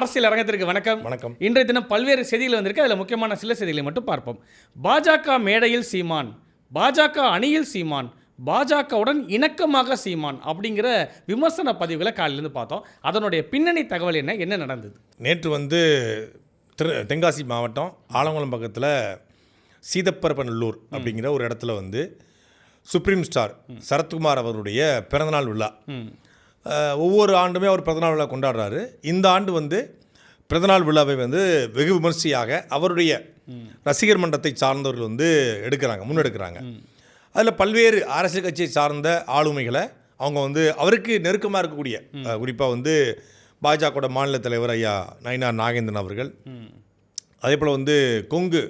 அரசியல் அரங்கத்திற்கு வணக்கம். வணக்கம். இன்றைய தினம் பல்வேறு செய்திகள் வந்திருக்கு. அதில் முக்கியமான சில செய்திகளை மட்டும் பார்ப்போம். பாஜக மேடையில் சீமான், பாஜக அணியில் சீமான், பாஜகவுடன் இணக்கமாக சீமான் அப்படிங்கிற விமர்சன பதிவுகளை காலையிலேருந்து பார்த்தோம். அதனுடைய பின்னணி தகவல் என்ன நடந்தது? நேற்று தென்காசி மாவட்டம் ஆலங்குளம் பக்கத்தில் சீதப்பரப்பநல்லூர் அப்படிங்கிற ஒரு இடத்துல சுப்ரீம் ஸ்டார் சரத்குமார் அவருடைய பிறந்தநாள் விழா. ஒவ்வொரு ஆண்டுமே அவர் பிறந்தநாள் விழா கொண்டாடுறாரு. இந்த ஆண்டு பிறந்தநாள் விழாவை வெகு விமர்சையாக அவருடைய ரசிகர் மன்றத்தை சார்ந்தவர்கள் முன்னெடுக்கிறாங்க. அதில் பல்வேறு அரசியல் கட்சியை சார்ந்த ஆளுமைகளை அவங்க அவருக்கு நெருக்கமாக இருக்கக்கூடிய, குறிப்பாக பாஜக மாநில தலைவர் ஐயா நயினார் நாகேந்திரன் அவர்கள், அதே போல் கொங்கு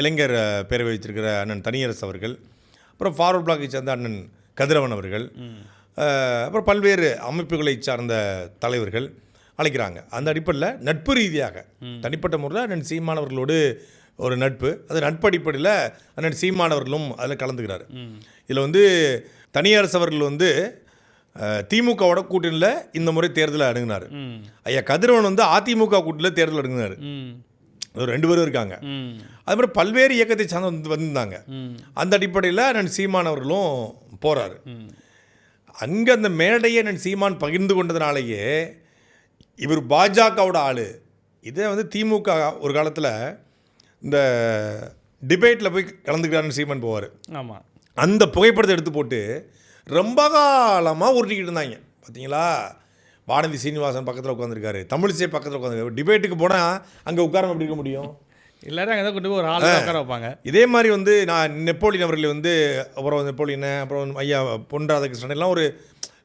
இளைஞர் பேரவை வச்சிருக்கிற அண்ணன் தனியரசு அவர்கள், அப்புறம் ஃபார்வர்ட் பிளாக்கை சேர்ந்த அண்ணன் கதிரவன் அவர்கள், அப்புறம் பல்வேறு அமைப்புகளை சார்ந்த தலைவர்கள் அழைக்கிறாங்க. அந்த அடிப்படையில் நட்பு ரீதியாக தனிப்பட்ட முறையில் அண்ணன் சீமானவர்களோடு ஒரு நட்பு, அது நட்பு அடிப்படையில் அண்ணன் சீமானவர்களும் அதில் கலந்துக்கிறார். இதில் தனியரசு அவர்கள் திமுகவோட கூட்டணியில் இந்த முறை தேர்தலை அணுகினார். ஐயா கதிரவன் அதிமுக கூட்டணியில் தேர்தல் அணுகினார். ரெண்டு பேரும் இருக்காங்க. அதுமாதிரி பல்வேறு இயக்கத்தை சார்ந்து வந்திருந்தாங்க. அந்த அடிப்படையில் அண்ணன் சீமானவர்களும் போகிறாரு. அங்கே அந்த மேடையை நான் சீமான் பகிர்ந்து கொண்டதுனாலேயே இவர் பாஜகவோட ஆள். இதே திமுக ஒரு காலத்தில் இந்த டிபேட்டில் போய் கலந்துக்கிறாருன்னு சீமான் போவார். ஆமாம். அந்த புகைப்படத்தை எடுத்து போட்டு ரொம்ப காலமாக உருட்டிக்கிட்டு இருந்தாங்க. பார்த்தீங்களா, வானதி சீனிவாசன் பக்கத்தில் உட்காந்துருக்காரு, தமிழிசை பக்கத்தில் உட்காந்துருக்காரு. டிபேட்டுக்கு போனால் அங்கே உட்காரம் எப்படி இருக்க முடியும்? எல்லாரும் அங்கே தான் கொண்டு போய் ஒரு ஆள் உட்கார வைப்பாங்க. இதே மாதிரி நான் நெப்போலியன் அவர்கள் அப்புறம் நெப்போலியன், அப்புறம் ஐயா பொன் ராதாகிருஷ்ணன் எல்லாம் ஒரு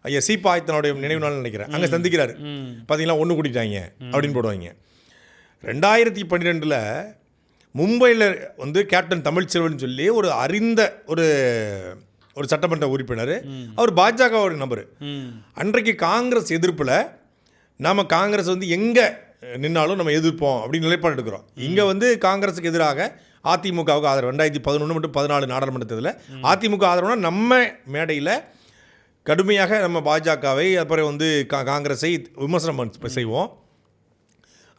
ஐயா சீப்பாயத்தனுடைய நினைவு நாள் நினைக்கிறேன் அங்கே சந்திக்கிறாரு. பார்த்தீங்களா, ஒன்று கூட்டிட்டாங்க அப்படின்னு போடுவாங்க. 2012 மும்பையில் கேப்டன் தமிழ்ச்செல்வன் சொல்லி ஒரு அறிந்த ஒரு சட்டமன்ற உறுப்பினர், அவர் பாஜகவோட நபர். அன்றைக்கு காங்கிரஸ் எதிர்ப்பில் நாம் காங்கிரஸ் எங்கே நின்னாலும் நம்ம எதிர்ப்போம் அப்படின்னு நிலைப்பாடு எடுக்கிறோம். இங்கே காங்கிரஸுக்கு எதிராக அதிமுகவுக்கு ஆதரவு 2011 மற்றும் 14 நாடாளுமன்றத்தில் அதிமுக ஆதரவுனா நம்ம மேடையில் கடுமையாக நம்ம பாஜகவை அப்புறம் காங்கிரஸை விமர்சனம் செய்வோம்.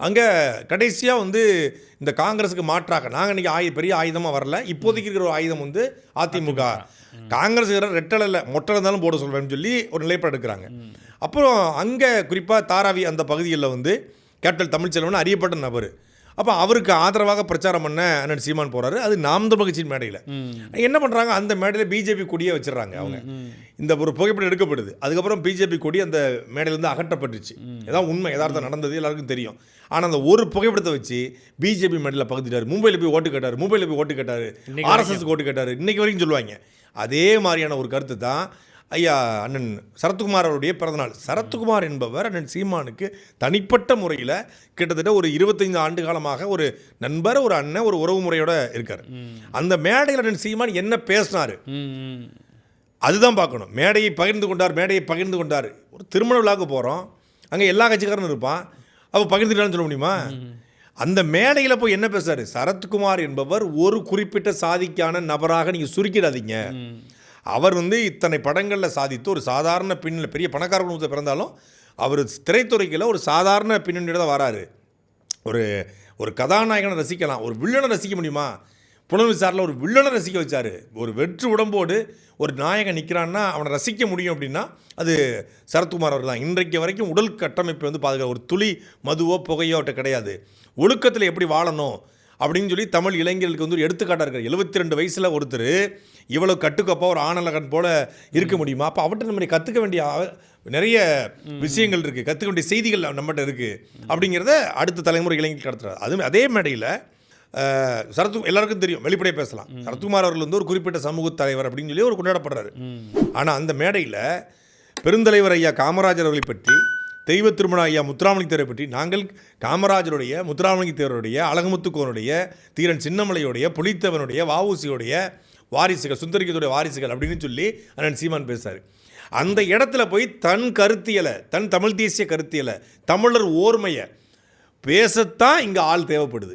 அங்கே கடைசியாக இந்த காங்கிரஸுக்கு மாற்றாக நாங்கள் இன்றைக்கி பெரிய ஆயுதமாக வரல, இப்போதைக்கு இருக்கிற ஒரு ஆயுதம் அதிமுக. காங்கிரஸ் ரெட்டலை மொட்டை இருந்தாலும் போட சொல்வேன்னு சொல்லி ஒரு நிலைப்பாடு எடுக்கிறாங்க. அப்புறம் அங்கே குறிப்பாக தாராவி அந்த பகுதிகளில் கேப்டன் தமிழ்ச்செல்வன் அறியப்பட்ட நபர். அப்போ அவருக்கு ஆதரவாக பிரச்சாரம் பண்ண அண்ணன் சீமான் போகிறாரு. அது நாம் தமிழ் கட்சியின் மேடையில் என்ன பண்ணுறாங்க, அந்த மேடையில் பிஜேபி கொடியை வச்சிடறாங்க. அவங்க இந்த ஒரு புகைப்படம் எடுக்கப்படுது. அதுக்கப்புறம் பிஜேபி கொடி அந்த மேடையிலேருந்து அகற்றப்பட்டுச்சு. ஏதாவது உண்மை யதார்த்தம் நடந்தது எல்லாருக்கும் தெரியும். ஆனால் அந்த ஒரு புகைப்படத்தை வச்சு பிஜேபி மேடையில் பகுதிட்டார். மும்பையில் போய் ஓட்டு கேட்டார், ஆர்எஸ்எஸ்க்கு ஓட்டு கேட்டார், இன்றைக்கி வரைக்கும் சொல்லுவாங்க. அதே மாதிரியான ஒரு கருத்து தான் ஐயா அண்ணன் சரத்குமார் அவருடைய பிறந்தநாள். சரத்குமார் என்பவர் அண்ணன் சீமானுக்கு தனிப்பட்ட முறையில் கிட்டத்தட்ட ஒரு 25 ஆண்டு காலமாக ஒரு நண்பர், ஒரு அண்ணன், ஒரு உறவு முறையோடு இருக்கார். அந்த மேடையில் அண்ணன் சீமான் என்ன பேசினார் அதுதான் பார்க்கணும். மேடையை பகிர்ந்து கொண்டார். ஒரு திருமண விழாவுக்கு போகிறோம், அங்கே எல்லா கட்சிக்காரனும் இருப்பான், அப்போ பகிர்ந்துட்டான்னு சொல்ல முடியுமா? அந்த மேடையில் போய் என்ன பேசுறாரு? சரத்குமார் என்பவர் ஒரு குறிப்பிட்ட சாதிக்கான நபராக நீங்கள் சுருக்கிடாதீங்க. அவர் இத்தனை படங்களில் சாதித்து ஒரு சாதாரண பின்னணியில் பெரிய பணக்கார குடும்பத்தில் பிறந்தாலும் அவர் திரைத்துறைக்கில் ஒரு சாதாரண பின்னணியோட தான் வராரு. ஒரு கதாநாயகனை ரசிக்கலாம், ஒரு வில்லனை ரசிக்க முடியுமா? புலன்விசாரில் ஒரு வில்லனை ரசிக்க வச்சார். ஒரு வெற்று உடம்போடு ஒரு நாயகன் நிற்கிறான்னா அவனை ரசிக்க முடியும் அப்படின்னா அது சரத்குமார் அவர் தான். இன்றைக்கு வரைக்கும் உடல் கட்டமைப்பு பாதுகாக்க ஒரு துளி மதுவோ புகையோ அவட்ட கிடையாது. ஒழுக்கத்தில் எப்படி வாழணும் அப்படின்னு சொல்லி தமிழ் இளைஞர்களுக்கு ஒரு எடுத்துக்காட்டாக இருக்கார். 72 வயசில் ஒருத்தர் இவ்வளோ கட்டுக்கப்போ ஒரு ஆணலகன் போல் இருக்க முடியுமா? அப்போ அவர்கிட்ட நம்ம கற்றுக்க வேண்டிய நிறைய விஷயங்கள் இருக்குது, கற்றுக்க வேண்டிய செய்திகள் நம்மகிட்ட இருக்குது அப்படிங்கிறத அடுத்த தலைமுறை இளைஞர்கள் கடத்துறாரு. அதே மேடையில் எல்லாருக்கும் தெரியும், வெளிப்படையாக பேசலாம், சரத்குமார் அவர்கள் ஒரு குறிப்பிட்ட சமூக தலைவர் அப்படின்னு சொல்லி ஒரு கொண்டாடப்படுறாரு. ஆனால் அந்த மேடையில் பெருந்தலைவர் ஐயா காமராஜர் அவர்களை பற்றி, தெய்வ திருமண ஐயா முத்துராமலிங்க தேவரை பற்றி, நாங்கள் காமராஜருடைய, முத்துராமலிங்க தேவருடைய, அழகுமுத்துக்கோனுடைய, தீரன் சின்னமலையுடைய, புலித்தேவனுடைய, வஉசியுடைய வாரிசுகள், சுந்தரிக்கத்துடைய வாரிசுகள் அப்படின்னு சொல்லி அண்ணன் சீமான் பேசுகிறார். அந்த இடத்துல போய் தன் கருத்தியலை, தன் தமிழ் தேசிய கருத்தியலை, தமிழர் ஓர்மையை பேசத்தான் இங்கே ஆள் தேவைப்படுது.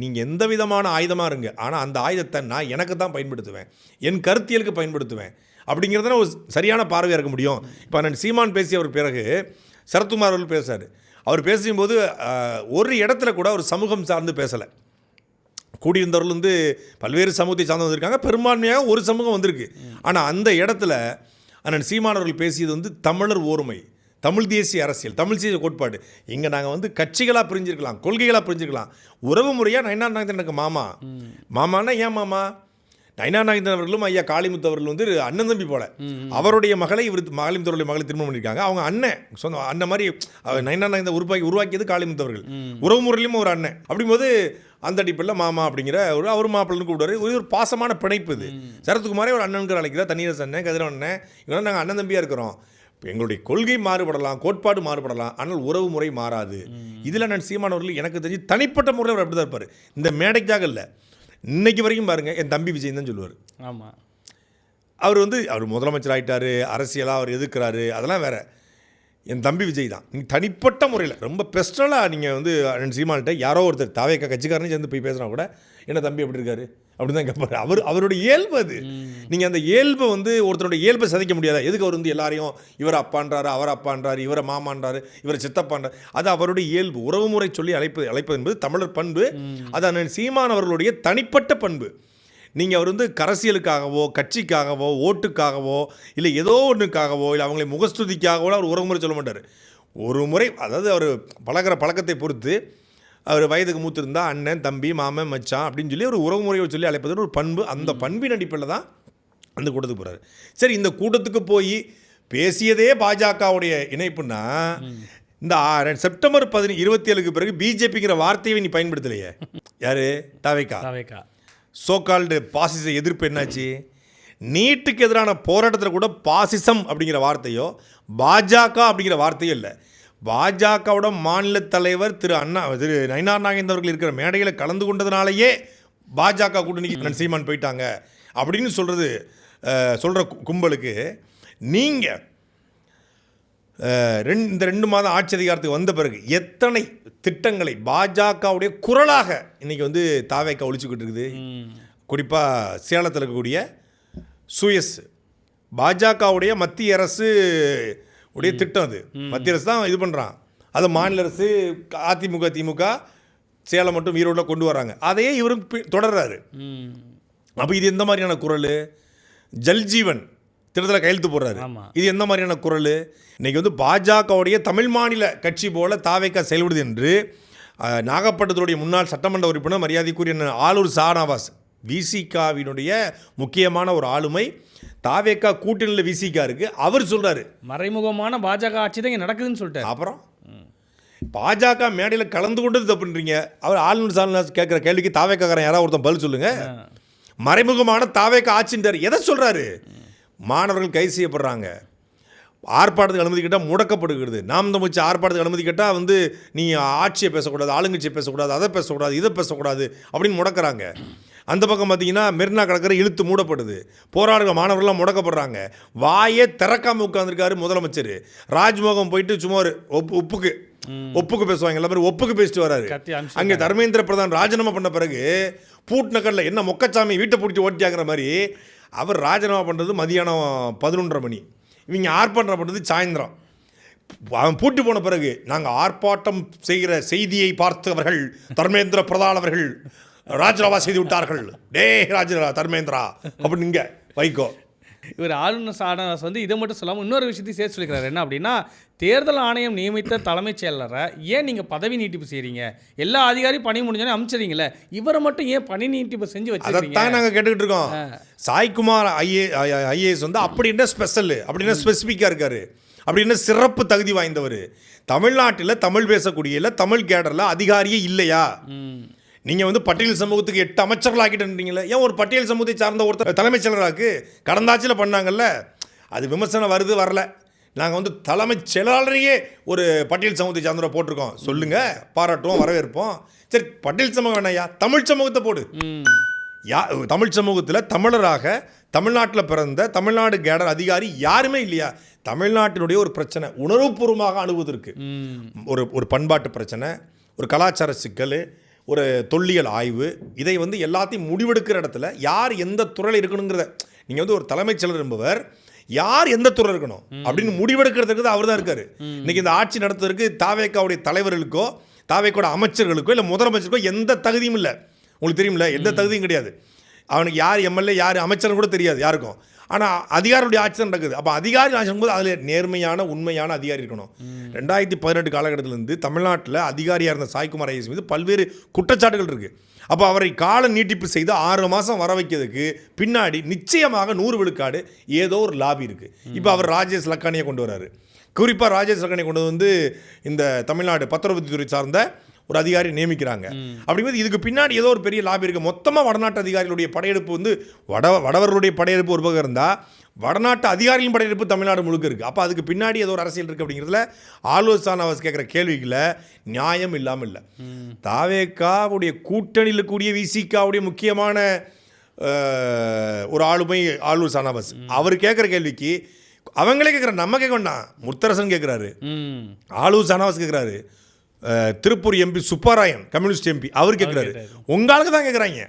நீங்கள் எந்த விதமான ஆயுதமாக இருங்க, ஆனால் அந்த ஆயுதத்தை நான் எனக்கு தான் பயன்படுத்துவேன், என் கருத்தியலுக்கு பயன்படுத்துவேன் அப்படிங்கிறத ஒரு சரியான பார்வையாக இருக்க முடியும். இப்போ அண்ணன் சீமான் பேசிய ஒரு பிறகு சரத்குமார் அவர்கள் பேசுகிறார். அவர் பேசும்போது ஒரு இடத்துல கூட ஒரு சமூகம் சார்ந்து பேசலை. கூடியிருந்தவர்கள் வந்து பல்வேறு சமூகத்தை சார்ந்து வந்திருக்காங்க, பெரும்பான்மையாக ஒரு சமூகம் வந்திருக்கு. ஆனால் அந்த இடத்துல அண்ணன் சீமானவர்கள் பேசியது வந்து தமிழர் ஓர்மை, தமிழ் தேசிய அரசியல், தமிழ் தேசிய கோட்பாடு. இங்கே நாங்கள் வந்து கட்சிகளாக பிரிஞ்சிருக்கலாம், கொள்கைகளாக பிரிஞ்சிருக்கலாம், உறவு முறையாக நயினார் நாகேந்திரன் எனக்கு மாமான்னா ஏன் மாமா? நயினார் நாகேந்திரன் அவர்களும் ஐயா காளிமுத்து அவர்கள் வந்து அண்ணன் தம்பி போல. அவருடைய மகளை இவர் காளிமுத்து அவருடைய மகளை திருமணம் பண்ணியிருக்காங்க. அவங்க அண்ணன் சொந்த அண்ணன் மாதிரி நயினார் நாகேந்திரன் உருவாக்கியது காளிமுத்து அவர்கள். உறவு முறையிலும் ஒரு அண்ணன். அப்படிங்கும்போது அந்த அடிப்படையில் மாமா அப்படிங்கிற அவர் மாப்பிள்ளன்னு கூப்பிடுவார். ஒரு பாசமான பிணைப்பு இது. சரத்குமாரே ஒரு அண்ணனுக்கு அழைக்கிறார், தண்ணீரஸ் அண்ணன், கதிரவன் அண்ணன், இவங்க நாங்கள் அண்ணன் தம்பியாக இருக்கிறோம். எங்களுடைய கொள்கை மாறுபடலாம், கோட்பாடு மாறுபடலாம், ஆனால் உறவு முறை மாறாது. இதில் நான் சீமானவர்கள் எனக்கு தெரிஞ்சு தனிப்பட்ட முறையில் அவர் அப்படி தான் இருப்பார். இந்த மேடைக்காக இல்லை, இன்னைக்கு வரைக்கும் பாருங்கள், என் தம்பி விஜய் தான் சொல்லுவார். ஆமாம், அவர் வந்து அவர் முதலமைச்சர் ஆகிட்டார், அரசியலாக அவர் எதிர்க்கிறாரு, அதெல்லாம் வேறு. என் தம்பி விஜய் தான். நீங்கள் தனிப்பட்ட முறையில் ரொம்ப பெஸ்டலாக நீங்கள் வந்து அண்ணன் சீமான்கிட்ட யாரோ ஒருத்தர் தாவேக்கா கட்சிக்காரனே சேர்ந்து போய் பேசுனா கூட என்ன தம்பி எப்படி இருக்காரு அப்படி தான் கேட்பார். அவருடைய இயல்பு அது. நீங்கள் அந்த இயல்பை வந்து ஒருத்தருடைய இயல்பை சதிக்க முடியாதா? எதுக்கு அவர் வந்து எல்லாரையும் இவர் அப்பான்றாரு, அவர் அப்பான்றாரு, இவரை மாமான்றாரு, இவரை சித்தப்பான்றார்? அது அவருடைய இயல்பு. உறவுமுறை சொல்லி அழைப்பது என்பது தமிழர் பண்பு. அது அண்ணன் சீமான் அவர்களுடைய தனிப்பட்ட பண்பு. நீங்கள் அவர் வந்து அரசியலுக்காகவோ, கட்சிக்காகவோ, ஓட்டுக்காகவோ, இல்லை ஏதோ ஒன்றுக்காகவோ, இல்லை அவங்களை முகஸ்துதிக்காகவோ அவர் உறவுமுறை சொல்ல மாட்டார். ஒரு முறை, அதாவது அவர் பழகிற பழக்கத்தை பொறுத்து, அவர் வயதுக்கு மூத்து இருந்தால் அண்ணன், தம்பி, மாமன், மச்சான் அப்படின்னு சொல்லி ஒரு உறவுமுறையை சொல்லி அழைப்பது ஒரு பண்பு. அந்த பண்பின் அடிப்படையில் தான் அந்த கூட்டத்துக்கு போகிறாரு. சரி, இந்த கூட்டத்துக்கு போய் பேசியதே பாஜகவுடைய இணைப்புன்னா, இந்த செப்டம்பர் 27க்கு பிறகு பிஜேபிங்கிற வார்த்தையை நீ பயன்படுத்தலையே. யார்? தாவேக்கா. சோகால்டு பாசிச எதிர்ப்பு என்னாச்சு? நீட்டுக்கு எதிரான போராட்டத்தில் கூட பாசிசம் அப்படிங்கிற வார்த்தையோ பாஜக அப்படிங்கிற வார்த்தையோ இல்லை. பாஜகவோட மாநில தலைவர் திரு நயினார் நாகேந்திரன் அவர்கள் இருக்கிற மேடையில் கலந்து கொண்டதுனாலேயே பாஜக கூட்டணிக்கு சீமான் போயிட்டாங்க அப்படின்னு சொல்கிற கும்பலுக்கு நீங்கள் இந்த 2 மாதம் ஆட்சி அதிகாரத்துக்கு வந்த பிறகு எத்தனை திட்டங்களை பாஜகவுடைய குரலாக இன்றைக்கி வந்து தாவேக்கா ஒழிச்சுக்கிட்டு இருக்குது. குறிப்பாக சேலத்தில் இருக்கக்கூடிய சுயஸ் பாஜகவுடைய மத்திய அரசு உடைய திட்டம். அது மத்திய அரசு தான் இது பண்ணுறான். அது மாநில அரசு திமுக சேலம் மற்றும் ஈரோட்டில் கொண்டு வராங்க. அதையே இவரும் தொடர்றாரு. அப்போ இது எந்த மாதிரியான குரல்? ஜல்ஜீவன் திட்டத்தில் கையெழுத்து போடுறாரு. இது எந்த மாதிரியான குரல்? இன்றைக்கி வந்து பாஜகவுடைய தமிழ் மாநில கட்சி போல தாவேக்கா செயல்படுது என்று நாகப்பட்டினத்துடைய முன்னாள் சட்டமன்ற உறுப்பினர் மரியாதைக்குரிய ஆளூர் ஷானவாஸ், விசிகாவினுடைய முக்கியமான ஒரு ஆளுமை, தாவேக்கா கூட்டணியில் விசிகா இருக்கு, அவர் சொல்கிறாரு மறைமுகமான பாஜக ஆட்சி தான் இங்கே நடக்குதுன்னு சொல்லிட்டு. அப்புறம் பாஜக மேடையில் கலந்து கொண்டது தப்புன்றீங்க. அவர் ஆளுநர் ஷானவாஸ் கேட்குற கேள்விக்கு தாவேக்காரன் யாராவது ஒருத்தன் பதில் சொல்லுங்கள். மறைமுகமான தாவேக்கா ஆட்சின்றார். எதை சொல்கிறாரு? மாணவர்கள் கைது செய்யப்படுறாங்க, ஆர்ப்பாட்டத்துக்கு அனுமதி கேட்டால் முடக்கப்படுகிறது. நாம் தமிழ் ஆர்ப்பாட்டத்துக்கு அனுமதி கேட்டால் வந்து நீ ஆட்சியை பேசக்கூடாது, ஆளுங்கட்சியை பேசக்கூடாது, அதை பேசக்கூடாது, இதை பேசக்கூடாது அப்படின்னு முடக்கிறாங்க. அந்த பக்கம் பார்த்தீங்கன்னா மெரினா கடற்கரை இழுத்து மூடப்படுது, போராடுற மாணவர்கள்லாம் முடக்கப்படுறாங்க. வாயே திறக்காமல் உட்காந்துருக்காரு முதலமைச்சர். ராஜ்மோகன் போயிட்டு சும்மா ஒரு ஒப்புக்கு பேசுவாங்க, எல்லா பேரும் ஒப்புக்கு பேசிட்டு வராரு. அங்கே தர்மேந்திர பிரதான் ராஜினாமா பண்ண பிறகு பூட்நகரில் என்ன மொக்கச்சாமி வீட்டை பிடிச்சி ஓட்டியாங்கிற மாதிரி அவர் ராஜினாமா பண்ணுறது மதியானம் 11:30 மணி, இவங்க ஆர்ப்பாட்டம் பண்ணுறது சாயந்தரம். அவன் பூட்டி போன பிறகு நாங்கள் ஆர்ப்பாட்டம் செய்கிற செய்தியை பார்த்தவர்கள் தர்மேந்திர பிரதான் அவர்கள் ராஜினாமா செய்து விட்டார்கள், டே தர்மேந்திரா அப்படின்னு இங்கே வைகோ. இவர் ஆளுநர் ஷானவாஸ் வந்து இதை மட்டும் சொல்லாமல் இன்னொரு விஷயத்தையும் சேர்த்து சொல்லிக்கிறார். என்ன அப்படின்னா, தேர்தல் ஆணையம் நியமித்த தலைமைச் செயலரை ஏன் நீங்கள் பதவி நீட்டிப்பு செய்கிறீங்க? எல்லா அதிகாரியும் பணி முடிஞ்சோன்னே அனுப்பிச்சிடுறீங்களே, இவரை மட்டும் ஏன் பணி நீட்டிப்பு செஞ்சு வச்சுருக்கீங்க? அதைத்தான் நாங்கள் கேட்டுக்கிட்டு இருக்கோம். சாய்குமார் ஐஏஎஸ் வந்து அப்படி என்ன ஸ்பெஷல், அப்படின்னா ஸ்பெசிஃபிக்காக இருக்கார், அப்படின்னா சிறப்பு தகுதி வாய்ந்தவர். தமிழ்நாட்டில் தமிழ் பேசக்கூடிய இல்லை தமிழ் கேடரில் அதிகாரியே இல்லையா? நீங்கள் வந்து பட்டியல் சமூகத்துக்கு 8 அமைச்சர்கள் ஆக்கிட்டுன்றீங்களே, ஏன் ஒரு பட்டியல் சமூகத்தை சார்ந்த ஒருத்தர் தலைமைச் செயலராக்கு? கடந்த ஆட்சியில் பண்ணாங்கல்ல, அது விமர்சனம் வருது வரல. நாங்கள் வந்து தலைமைச் செயலாளரையே ஒரு பட்டியல் சமூகத்தை சார்ந்தவரை போட்டிருக்கோம், சொல்லுங்கள், பாராட்டுவோம், வரவேற்போம். சரி, பட்டியல் சமூகம் வேணாயா, தமிழ் சமூகத்தை போடு. தமிழ் சமூகத்தில் தமிழராக தமிழ்நாட்டில் பிறந்த தமிழ்நாடு கேடர் அதிகாரி யாருமே இல்லையா? தமிழ்நாட்டினுடைய ஒரு பிரச்சனை உணர்வுபூர்வமாக அணுகுவதற்கு ஒரு பண்பாட்டு பிரச்சனை, ஒரு கலாச்சார சிக்கல், ஒரு தொல்லியல் ஆய்வு, இதை வந்து எல்லாத்தையும் முடிவெடுக்கிற இடத்துல யார் எந்த துறையில் இருக்கணுங்கிறத நீங்கள் வந்து ஒரு தலைமைச் செயலர் என்பவர் யார் எந்த துறை இருக்கணும் அப்படின்னு முடிவெடுக்கிறதுக்கு அவர் தான் இருக்காரு. இன்னைக்கு இந்த ஆட்சி நடத்துவதற்கு தாவேக்காவுடைய தலைவர்களுக்கோ தாவேக்கோட அமைச்சர்களுக்கோ இல்லை முதலமைச்சருக்கோ எந்த தகுதியும் இல்லை. உங்களுக்கு தெரியுமில்ல, எந்த தகுதியும் கிடையாது. அவனுக்கு யார் எம்எல்ஏ யார் அமைச்சர்னு கூட தெரியாது யாருக்கும். ஆனால் அதிகாரியுடைய ஆட்சி தான் நடக்குது. அப்போ அதிகாரி ஆட்சி போது அதில் நேர்மையான உண்மையான அதிகாரி இருக்கணும். 2018 காலகட்டத்திலேருந்து தமிழ்நாட்டில் அதிகாரியாக இருந்த சாய்குமார் ஐஏஎஸ் மீது பல்வேறு குற்றச்சாட்டுகள் இருக்குது. அப்போ அவரை கால நீட்டிப்பு செய்து 6 மாதம் வர வைக்கிறதுக்கு பின்னாடி நிச்சயமாக 100 விழுக்காடு ஏதோ ஒரு லாபி இருக்குது. இப்போ அவர் ராஜேஷ் லக்கானியை கொண்டு வராரு. குறிப்பாக ராஜேஷ் லக்கானியை கொண்டு வந்து இந்த தமிழ்நாடு பத்திரப்பதிவுத்துறை சார்ந்த ஒரு அதிகாரி நியமிக்கிறாங்க. அப்படிங்கும்போது இதுக்கு பின்னாடி ஏதோ ஒரு பெரிய லாபி இருக்குது. மொத்தமாக வடநாட்டு அதிகாரிகளுடைய படையெடுப்பு வந்து வடவர்களுடைய படையெடுப்பு ஒரு பக்கம் இருந்தால் வடநாட்டு அதிகாரிகளின் படையெடுப்பு தமிழ்நாடு முழுக்க இருக்குது. அப்போ அதுக்கு பின்னாடி ஏதோ ஒரு அரசியல் இருக்குது. அப்படிங்கிறதுல ஆலோசனை கேட்குற கேள்விகளை நியாயம் இல்லாமல் இல்லை. தாவேக்காவுடைய கூட்டணியில் கூடிய விசிகாவுடைய முக்கியமான ஒரு ஆளுமை ஆலூர் சானவாஸ். அவர் கேட்குற கேள்விக்கு அவங்களே கேட்குற நம்ம கேட்க வேண்டாம். முத்தரசன் கேட்குறாரு, ஆலூர் சானவாஸ் கேட்குறாரு, Tiruppur MP Subbarayan communist MP அவர் கேட்குறாரு. உங்களுக்கு தான் கேட்குறாங்க.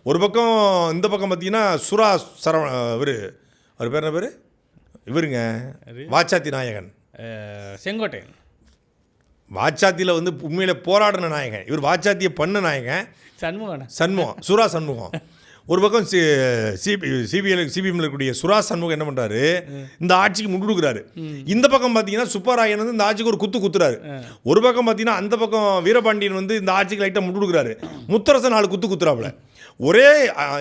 ஒரு பக்கம் இந்த பக்கம் பார்த்தீங்கன்னா சுரா அவர் பேர் என்ன பேர் இவருங்க வாச்சாத்தி நாயகன் செங்கோட்டையன். வாச்சாத்தியில் வந்து உண்மையில் போராடின நாயகன் இவர். வாச்சாத்தியை பண்ண நாயகன் சண்முகம் சுரா சண்முகம். ஒரு பக்கம் சிபிஎம்ல இருக்கக்கூடிய சுரா சண்முகம் என்ன பண்ணுறாரு, இந்த ஆட்சிக்கு முன் கொடுக்குறாரு. இந்த பக்கம் பார்த்தீங்கன்னா சுப்பராயன் வந்து இந்த ஆட்சிக்கு ஒரு குத்துறாரு. ஒரு பக்கம் பார்த்தீங்கன்னா அந்த பக்கம் வீரபாண்டியன் வந்து இந்த ஆட்சிக்கு லைட்டாக முன் கொடுக்குறாரு. முத்தரசன் 4 குத்துறாப்புல. ஒரே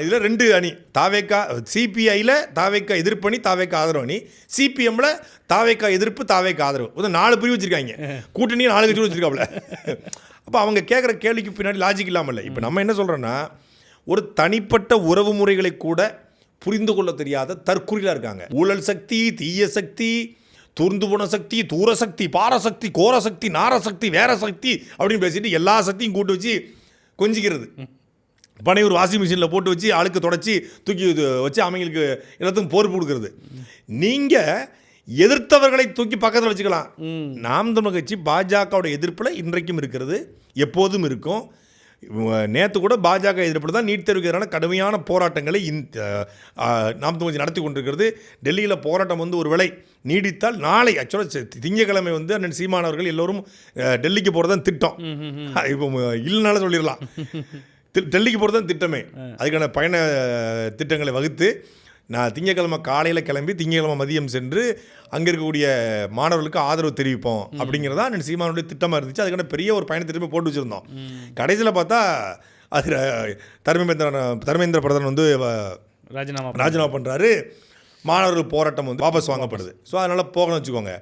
இதில் 2 அணி. தாவேக்கா சிபிஐயில் தாவேக்கா எதிர்ப்பு அணி, தாவேக்கா ஆதரவு அணி. சிபிஎம்மில் தாவேக்கா எதிர்ப்பு, தாவேக்கா ஆதரவு. 4 பிரிவு வச்சுருக்காங்க. கூட்டணியை 4 கட்சி வச்சுருக்காப்புல. அப்போ அவங்க கேட்குற கேள்விக்கு பின்னாடி லாஜிக் இல்லாமல் இல்லை. இப்போ நம்ம என்ன சொல்கிறோன்னா, ஒரு தனிப்பட்ட உறவு முறைகளை கூட புரிந்து கொள்ள தெரியாத தற்குறிலாக இருக்காங்க. ஊழல் சக்தி, தீய சக்தி, துர்ந்து போன சக்தி, தூர சக்தி, பாரசக்தி, கோரசக்தி, நாரசக்தி, வேற சக்தி அப்படின்னு பேசிட்டு எல்லா சக்தியும் கூட்டு வச்சு கொஞ்சிக்கிறது. பனையூர் வாஷிங் மிஷினில் போட்டு வச்சு ஆளுக்கு தொடச்சி தூக்கி வச்சு அவங்களுக்கு எல்லாத்துக்கும் பொறுப்பு கொடுக்குறது. நீங்கள் எதிர்த்தவர்களை தூக்கி பக்கத்தில் வச்சுக்கலாம். நாம் தமிழர் கட்சி பாஜகவோட எதிர்ப்பில் இன்றைக்கும் இருக்கிறது, எப்போதும் இருக்கும். நேற்று கூட பாஜக எதிர்ப்பில் தான் நீட் தேர்வுக்கு எதிரான கடுமையான போராட்டங்களை நாம் தமிழ் நடத்தி கொண்டிருக்கிறது. டெல்லியில் போராட்டம் வந்து ஒரு வேளை நீடித்தால் நாளை ஆக்சுவலாக திங்கக்கிழமை வந்து அண்ணன் சீமானவர்கள் எல்லோரும் டெல்லிக்கு போகிறது தான் திட்டம். இப்போ இல்லைனால சொல்லிடலாம், டெல்லிக்கு போகிறது தான் திட்டமே. அதுக்கான பயண திட்டங்களை வகுத்து நான் திங்கக்கிழமை காலையில் கிளம்பி திங்கக்கிழமை மதியம் சென்று அங்கே இருக்கக்கூடிய மாணவர்களுக்கு ஆதரவு தெரிவிப்போம் அப்படிங்கிறதா அண்ணன் சீமானுடைய திட்டமாக இருந்துச்சு. அதுக்கான பெரிய ஒரு பயண திட்டமே போட்டு வச்சுருந்தோம். கடைசியில் பார்த்தா அது தர்மேந்திர பிரதான் வந்து ராஜினாமா பண்ணுறாரு. மாணவர்கள் போராட்டம் வந்து வாபஸ் வாங்கப்படுது. ஸோ அதனால் போகணும்னு வச்சுக்கோங்க.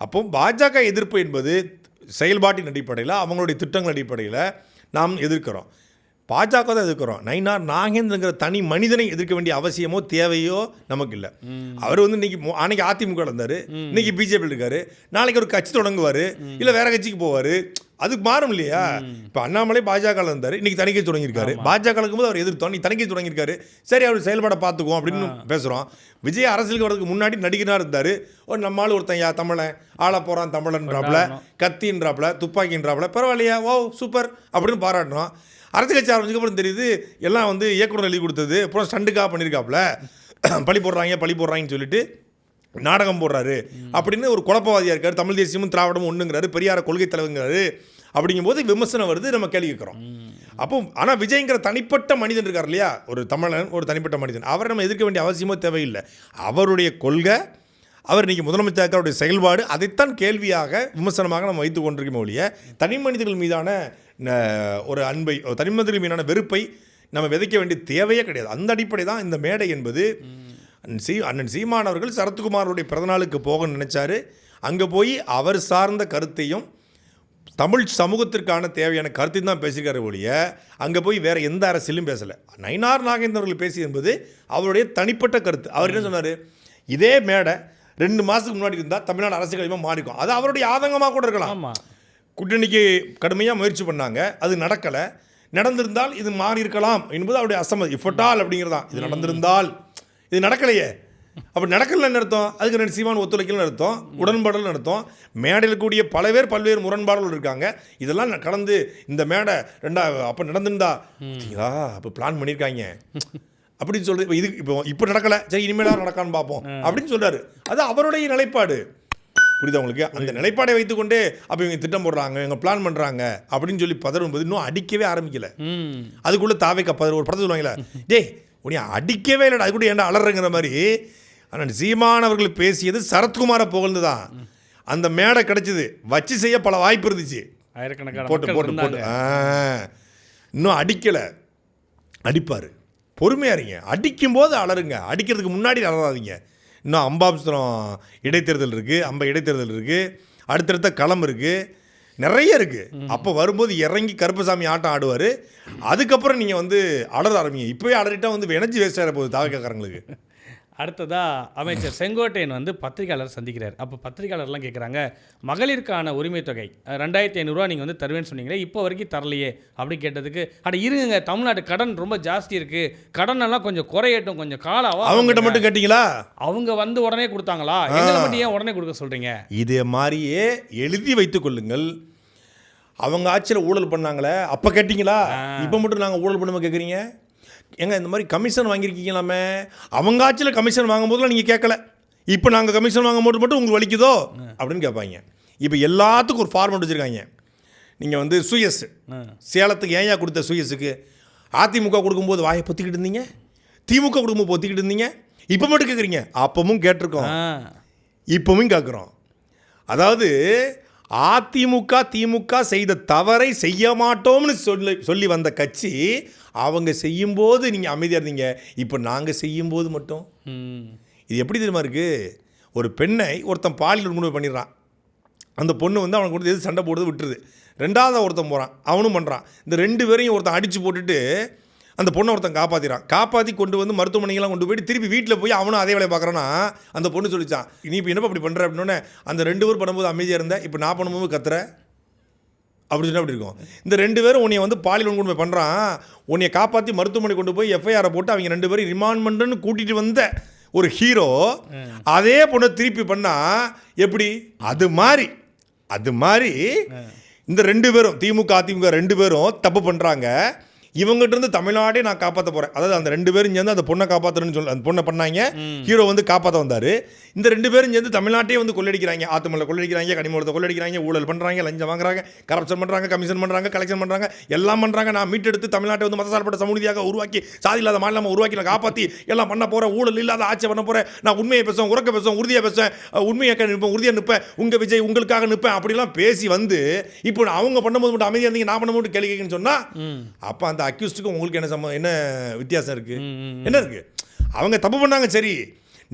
அப்போ பாஜக எதிர்ப்பு என்பது செயல்பாட்டின் அடிப்படையில், அவங்களுடைய திட்டங்கள் அடிப்படையில் நாம் எதிர்க்கிறோம். பாஜக தான் எதிர்க்கிறோம். நயினார் நாகேந்திரங்கிற தனி மனிதனை எதிர்க்க வேண்டிய அவசியமோ தேவையோ நமக்கு இல்லை. அவர் வந்து அன்னைக்கு அதிமுக இருந்தார், இன்னைக்கு பிஜேபியில் இருக்காரு, நாளைக்கு ஒரு கட்சி தொடங்குவார், இல்லை வேற கட்சிக்கு போவார். அதுக்கு மாறும் இல்லையா? இப்போ அண்ணாமலை பாஜகவில் இருந்தார், இன்னைக்கு தணிக்கை தொடங்கியிருக்காரு. பாஜக இருக்கும்போது அவர் எதிர்த்தோம், நீ தணிக்கை தொடங்கியிருக்காரு, சரி அவர் செயல்பாடை பார்த்துக்குவோம் அப்படின்னு பேசுகிறோம். விஜய் அரசியலுக்கு வரதுக்கு முன்னாடி நடிகனாக இருந்தார். ஒரு நம்மளால் ஒருத்தன் தமிழன் ஆள போகிறான், தமிழன்றாப்புல, கத்தின்றாப்புல, துப்பாக்கின்றாப்புல, பரவாயில்லையா, ஓ சூப்பர் அப்படின்னு பாராட்டணும். அரசு கட்சி ஆரம்பிச்சதுக்கப்புறம் தெரியுது எல்லாம் வந்து இயக்குனர் எழுதி கொடுத்தது, அப்புறம் ஸ்டண்டுக்காக பண்ணியிருக்காப்புல, பழி போடுறாங்கன்னு சொல்லிட்டு நாடகம் போடுறாரு அப்படின்னு ஒரு குழப்பவாதியாக இருக்கார். தமிழ் தேசியமும் திராவிடமும் ஒன்றுங்கிறாரு, பெரியார கொள்கை தலைவங்கிறாரு. அப்படிங்கும்போது விமர்சனம் வருது, நம்ம கேள்வி கேட்குறோம். அப்போ ஆனால் விஜய்ங்கிற தனிப்பட்ட மனிதன் இருக்கார் இல்லையா, ஒரு தமிழன், ஒரு தனிப்பட்ட மனிதன், அவரை நம்ம எதிர்க்க வேண்டிய அவசியமோ தேவையில்லை. அவருடைய கொள்கை, அவர் இன்றைக்கி முதலமைச்சர் அவருடைய செயல்பாடு, அதைத்தான் கேள்வியாக விமர்சனமாக நம்ம வைத்து கொண்டிருக்கோம் ஒழிய தனி மனிதர்கள் மீதான ஒரு அன்பை, தனி மனிதர்கள் மீதான வெறுப்பை நம்ம விதைக்க வேண்டிய தேவையே கிடையாது. அந்த அடிப்படை தான் இந்த மேடை என்பது. அண்ணன் சீமான் அவர்கள் சரத்குமாரோடைய பிறந்தநாளுக்கு போக நினைச்சாரு. அங்கே போய் அவர் சார்ந்த கருத்தையும் தமிழ் சமூகத்திற்கான தேவையான கருத்தையும் தான் பேசியிருக்காரு ஒழிய அங்கே போய் வேறு எந்த அரசியலும் பேசலை. நயினார் நாகேந்திரன் அவர்கள் பேசி என்பது அவருடைய தனிப்பட்ட கருத்து. அவர் என்ன சொன்னார், இதே மேடை 2 மாதத்துக்கு முன்னாடி இருந்தால் தமிழ்நாடு அரசியல் கட்சியாக மாறிக்கும். அது அவருடைய ஆதங்கமாக கூட இருக்கலாம். கூட்டணிக்கு கடுமையாக முயற்சி பண்ணாங்க, அது நடக்கலை. நடந்திருந்தால் இது மாறி இருக்கலாம் என்பது அவருடைய அசம்மதி. இஃபட்டால் அப்படிங்கிறதான். இது நடந்திருந்தால், இது நடக்கலையே, அப்படி நடக்கலன்னு அர்த்தம். அதுக்கு 2 சீமான் ஒத்துழைக்கலன்னு அர்த்தம், உடன்பாடுகள் அர்த்தம். மேடையில் கூடிய பல்வேறு முரண்பாடுகள் இருக்காங்க. இதெல்லாம் கலந்து இந்த மேடை அப்போ நடந்திருந்தா பார்த்தீங்களா, அப்போ பிளான் பண்ணியிருக்காங்க அப்படின்னு சொல்றது இது இப்போ நடக்கலை, சரி இனிமேலாம் நடக்கான்னு பார்ப்போம் அப்படின்னு சொல்றாரு. அது அவருடைய நிலைப்பாடு. புரியுதா உங்களுக்கு? அந்த நிலைப்பாடை வைத்துக்கொண்டே அப்போ இவங்க திட்டம் போடுறாங்க, இவங்க பிளான் பண்ணுறாங்க அப்படின்னு சொல்லி பதறும்போது இன்னும் அடிக்கவே ஆரம்பிக்கல. அதுக்குள்ளே தாவேக்கா பதறு ஒரு படத்தை சொல்லுவாங்களே, டேய் உனியா அடிக்கவே இல்லைடா, அது கூட ஏன்டா அலறங்கிற மாதிரி. ஆனால் சீமானவர்கள் பேசியது சரத்குமாரை புகழ்ந்து தான். அந்த மேடை கிடைச்சிது, வச்சு செய்ய பல வாய்ப்பு இருந்துச்சு. போட்டு போட்டு போட்டு இன்னும் அடிக்கலை. அடிப்பார், பொறுமையாக இருங்க. அடிக்கும்போது அலருங்க, அடிக்கிறதுக்கு முன்னாடி அலறாதீங்க. இன்னும் அம்பாம்சரம் இடைத்தேர்தல் இருக்குது, இடைத்தேர்தல் இருக்குது, அடுத்தடுத்த களம் இருக்குது, நிறைய இருக்குது. அப்போ வரும்போது இறங்கி கருப்பசாமி ஆட்டம் ஆடுவார். அதுக்கப்புறம் நீங்கள் வந்து அலற ஆரம்பிங்க. இப்போவே அலறிட்டால் வந்து எனர்ஜி வேஸ்ட் ஆகிற போகுது தாவக்காரங்களுக்கு. அடுத்ததாக அமைச்சர் செங்கோட்டையன் வந்து பத்திரிகையாளர் சந்திக்கிறார். அப்போ பத்திரிகையாளர்லாம் கேட்குறாங்க, மகளிருக்கான உரிமை தொகை 2500 நீங்கள் வந்து தருவேன்னு சொன்னீங்களே, இப்போ வரைக்கும் தரலையே அப்படி கேட்டதுக்கு, அட இருங்க, தமிழ்நாட்டு கடன் ரொம்ப ஜாஸ்தி இருக்குது, கடன் எல்லாம் கொஞ்சம் குறையட்டும், கொஞ்சம் காலம். அவங்ககிட்ட மட்டும் கேட்டிங்களா? அவங்க வந்து உடனே கொடுத்தாங்களா? எங்களை மட்டும் ஏன் உடனே கொடுக்க சொல்கிறீங்க? இதே மாதிரியே எழுதி வைத்துக் கொள்ளுங்கள். அவங்க ஆட்சியில் ஊழல் பண்ணாங்களே, அப்போ கேட்டிங்களா? இப்போ மட்டும் நாங்கள் ஊழல் பண்ணுவோம் கேட்குறீங்க? ஏங்க இந்த மாதிரி கமிஷன் வாங்கியிருக்கீங்களாமே, அவங்க ஆட்சியில் கமிஷன் வாங்கும்போதுலாம் நீங்கள் கேட்கல, இப்போ நாங்கள் கமிஷன் வாங்கும்போது மட்டும் உங்களுக்கு வலிக்குதோ அப்படின்னு கேட்பாங்க. இப்போ எல்லாத்துக்கும் ஒரு ஃபார்மெட் வச்சுருக்காங்க. நீங்கள் வந்து சுயஸ் சேலத்துக்கு ஏன் கொடுத்த சுயஸுக்கு அதிமுக கொடுக்கும்போது வாயை பொத்திக்கிட்டு இருந்தீங்க, திமுக கொடுக்கும்போது பொத்திக்கிட்டு இருந்தீங்க, இப்போ மட்டும் கேட்குறீங்க. அப்பவும் கேட்டிருக்கோம், இப்பவும் கேட்குறோம். அதாவது அதிமுக திமுக செய்த தவறை செய்ய மாட்டோம்னு சொல்லி வந்த கட்சி, அவங்க செய்யும்போது நீங்கள் அமைதியாக இருந்தீங்க, இப்போ நாங்கள் செய்யும்போது மட்டும். இது எப்படி தெரியுமா இருக்குது? ஒரு பெண்ணை ஒருத்தன் பாலியல் வன்கொடுமை பண்ணிடுறான், அந்த பொண்ணு வந்து அவனுக்கு கொடுத்து எது சண்டை போடுறது விட்டுருது. ரெண்டாவது ஒருத்தன் போகிறான், அவனும் பண்ணுறான். இந்த 2 பேரையும் ஒருத்தன் அடித்து போட்டுட்டு அந்த பொண்ணை ஒருத்தன் காப்பாற்றிறான். காப்பாற்றி கொண்டு வந்து மருத்துவமனைக்கெல்லாம் கொண்டு போயிட்டு திருப்பி வீட்டில் போய் அவனும் அதே வேலையை பார்க்குறான்னா, அந்த பொண்ணு சொல்லிச்சான், நீ இப்போ என்னப்பா அப்படி பண்ணுற அப்படின்னோடனே, அந்த 2 பேர் பண்ணும்போது அமைதியாக இருந்தேன், இப்போ நான் பண்ணும்போது கத்துற அப்படி சொன்னால் அப்படி இருக்கும். இந்த 2 பேரும் உன்னைய வந்து பாலியல் வன்கொடுமை பண்ணுறான், உன்னைய காப்பாற்றி மருத்துவமனை கொண்டு போய் எஃப்ஐஆரை போட்டு அவங்க 2 பேரும் ரிமாண்ட்மெண்ட்டுன்னு கூட்டிகிட்டு வந்த ஒரு ஹீரோ அதே பொண்ணை திருப்பி பண்ணால் எப்படி? அது மாதிரி இந்த 2 பேரும் திமுக அதிமுக 2 பேரும் தப்பு பண்ணுறாங்க. இவங்ககிட்ட இருந்து தமிழ்நாடே நான் காப்பாற்ற போகிறேன். அதாவது அந்த 2 பேரும் சேர்ந்து அந்த பொண்ணை காப்பாற்றணும்னு சொல்லி அந்த பொண்ணை பண்ணாங்க. ஹீரோ வந்து காப்பாற்ற வந்தார். இந்த 2 பேரும் சேர்ந்து தமிழ்நாட்டையே வந்து கொள்ளடிக்கிறாங்க. ஆத்துமலை கொள்ளடிக்கிறாங்க, கனிமூலத்தை கொள்ளடிக்கிறாங்க, ஊழல் பண்ணுறாங்க, லஞ்சம் வாங்குறாங்க, கரப்ஷன் பண்ணுறாங்க, கமிஷன் பண்ணுறாங்க, கலெக்ஷன் பண்ணுறாங்க, எல்லாம் பண்ணுறாங்க. நான் மீட்டெடுத்து தமிழ்நாட்டை வந்து மதசார்பற்ற சமூகமாக உருவாக்கி, சாதி இல்லாத மாநிலமாக உருவாக்கி நான் காப்பாற்றி எல்லாம் பண்ண போகிறேன், ஊழல் இல்லாத ஆட்சி பண்ண போகிறேன், நான் உண்மையை பேசுவேன், உறக்க பேசுவேன், உறுதியாக பேசுவேன், உண்மையாக நிற்பேன், உறுதியாக நிற்பேன், உங்கள் விஜய் உங்களுக்காக நிற்பேன் அப்படிலாம் பேசி வந்து இப்போ அவங்க பண்ணும்போது மட்டும் அமைதியாக இருந்தீங்க, நான் பண்ணும்போது கேள்வி கேட்குன்னு சொன்னால், அப்போ அந்த அக்யூஸ்டுக்கும் உங்களுக்கு என்ன வித்தியாசம் இருக்குது? என்ன இருக்குது? அவங்க தப்பு பண்ணாங்க, சரி,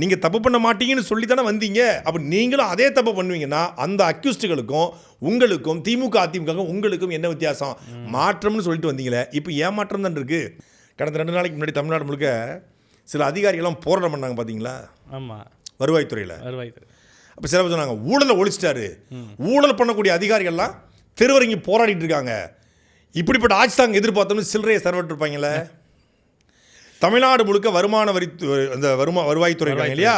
நீங்கள் தப்பு பண்ண மாட்டீங்கன்னு சொல்லி தானே வந்தீங்க. அப்போ நீங்களும் அதே தப்பு பண்ணுவீங்கன்னா அந்த அக்யூஸ்டுகளுக்கும் உங்களுக்கும் திமுக அதிமுக உங்களுக்கும் என்ன வித்தியாசம்? மாற்றம்னு சொல்லிட்டு வந்தீங்களே, இப்போ ஏமாற்றம் தான் இருக்குது. கடந்த 2 நாளைக்கு முன்னாடி தமிழ்நாடு முழுக்க சில அதிகாரிகள்லாம் போராட்டம் பண்ணாங்க பார்த்தீங்களா? ஆமாம், வருவாய்த்துறையில். அப்போ சில பேர் சொன்னாங்க ஊழலை ஒழிச்சிட்டாரு, ஊழல் பண்ணக்கூடிய அதிகாரிகள்லாம் தெருவரங்கி போராடிட்டு இருக்காங்க, இப்படிப்பட்ட ஆட்சி தாங்க எதிர்பார்த்தோம்னு சில்லறையை சரவட்டிருப்பாங்களே. தமிழ்நாடு முழுக்க வருமான வரி அந்த வருவாய்த்துறை இருக்காங்க இல்லையா,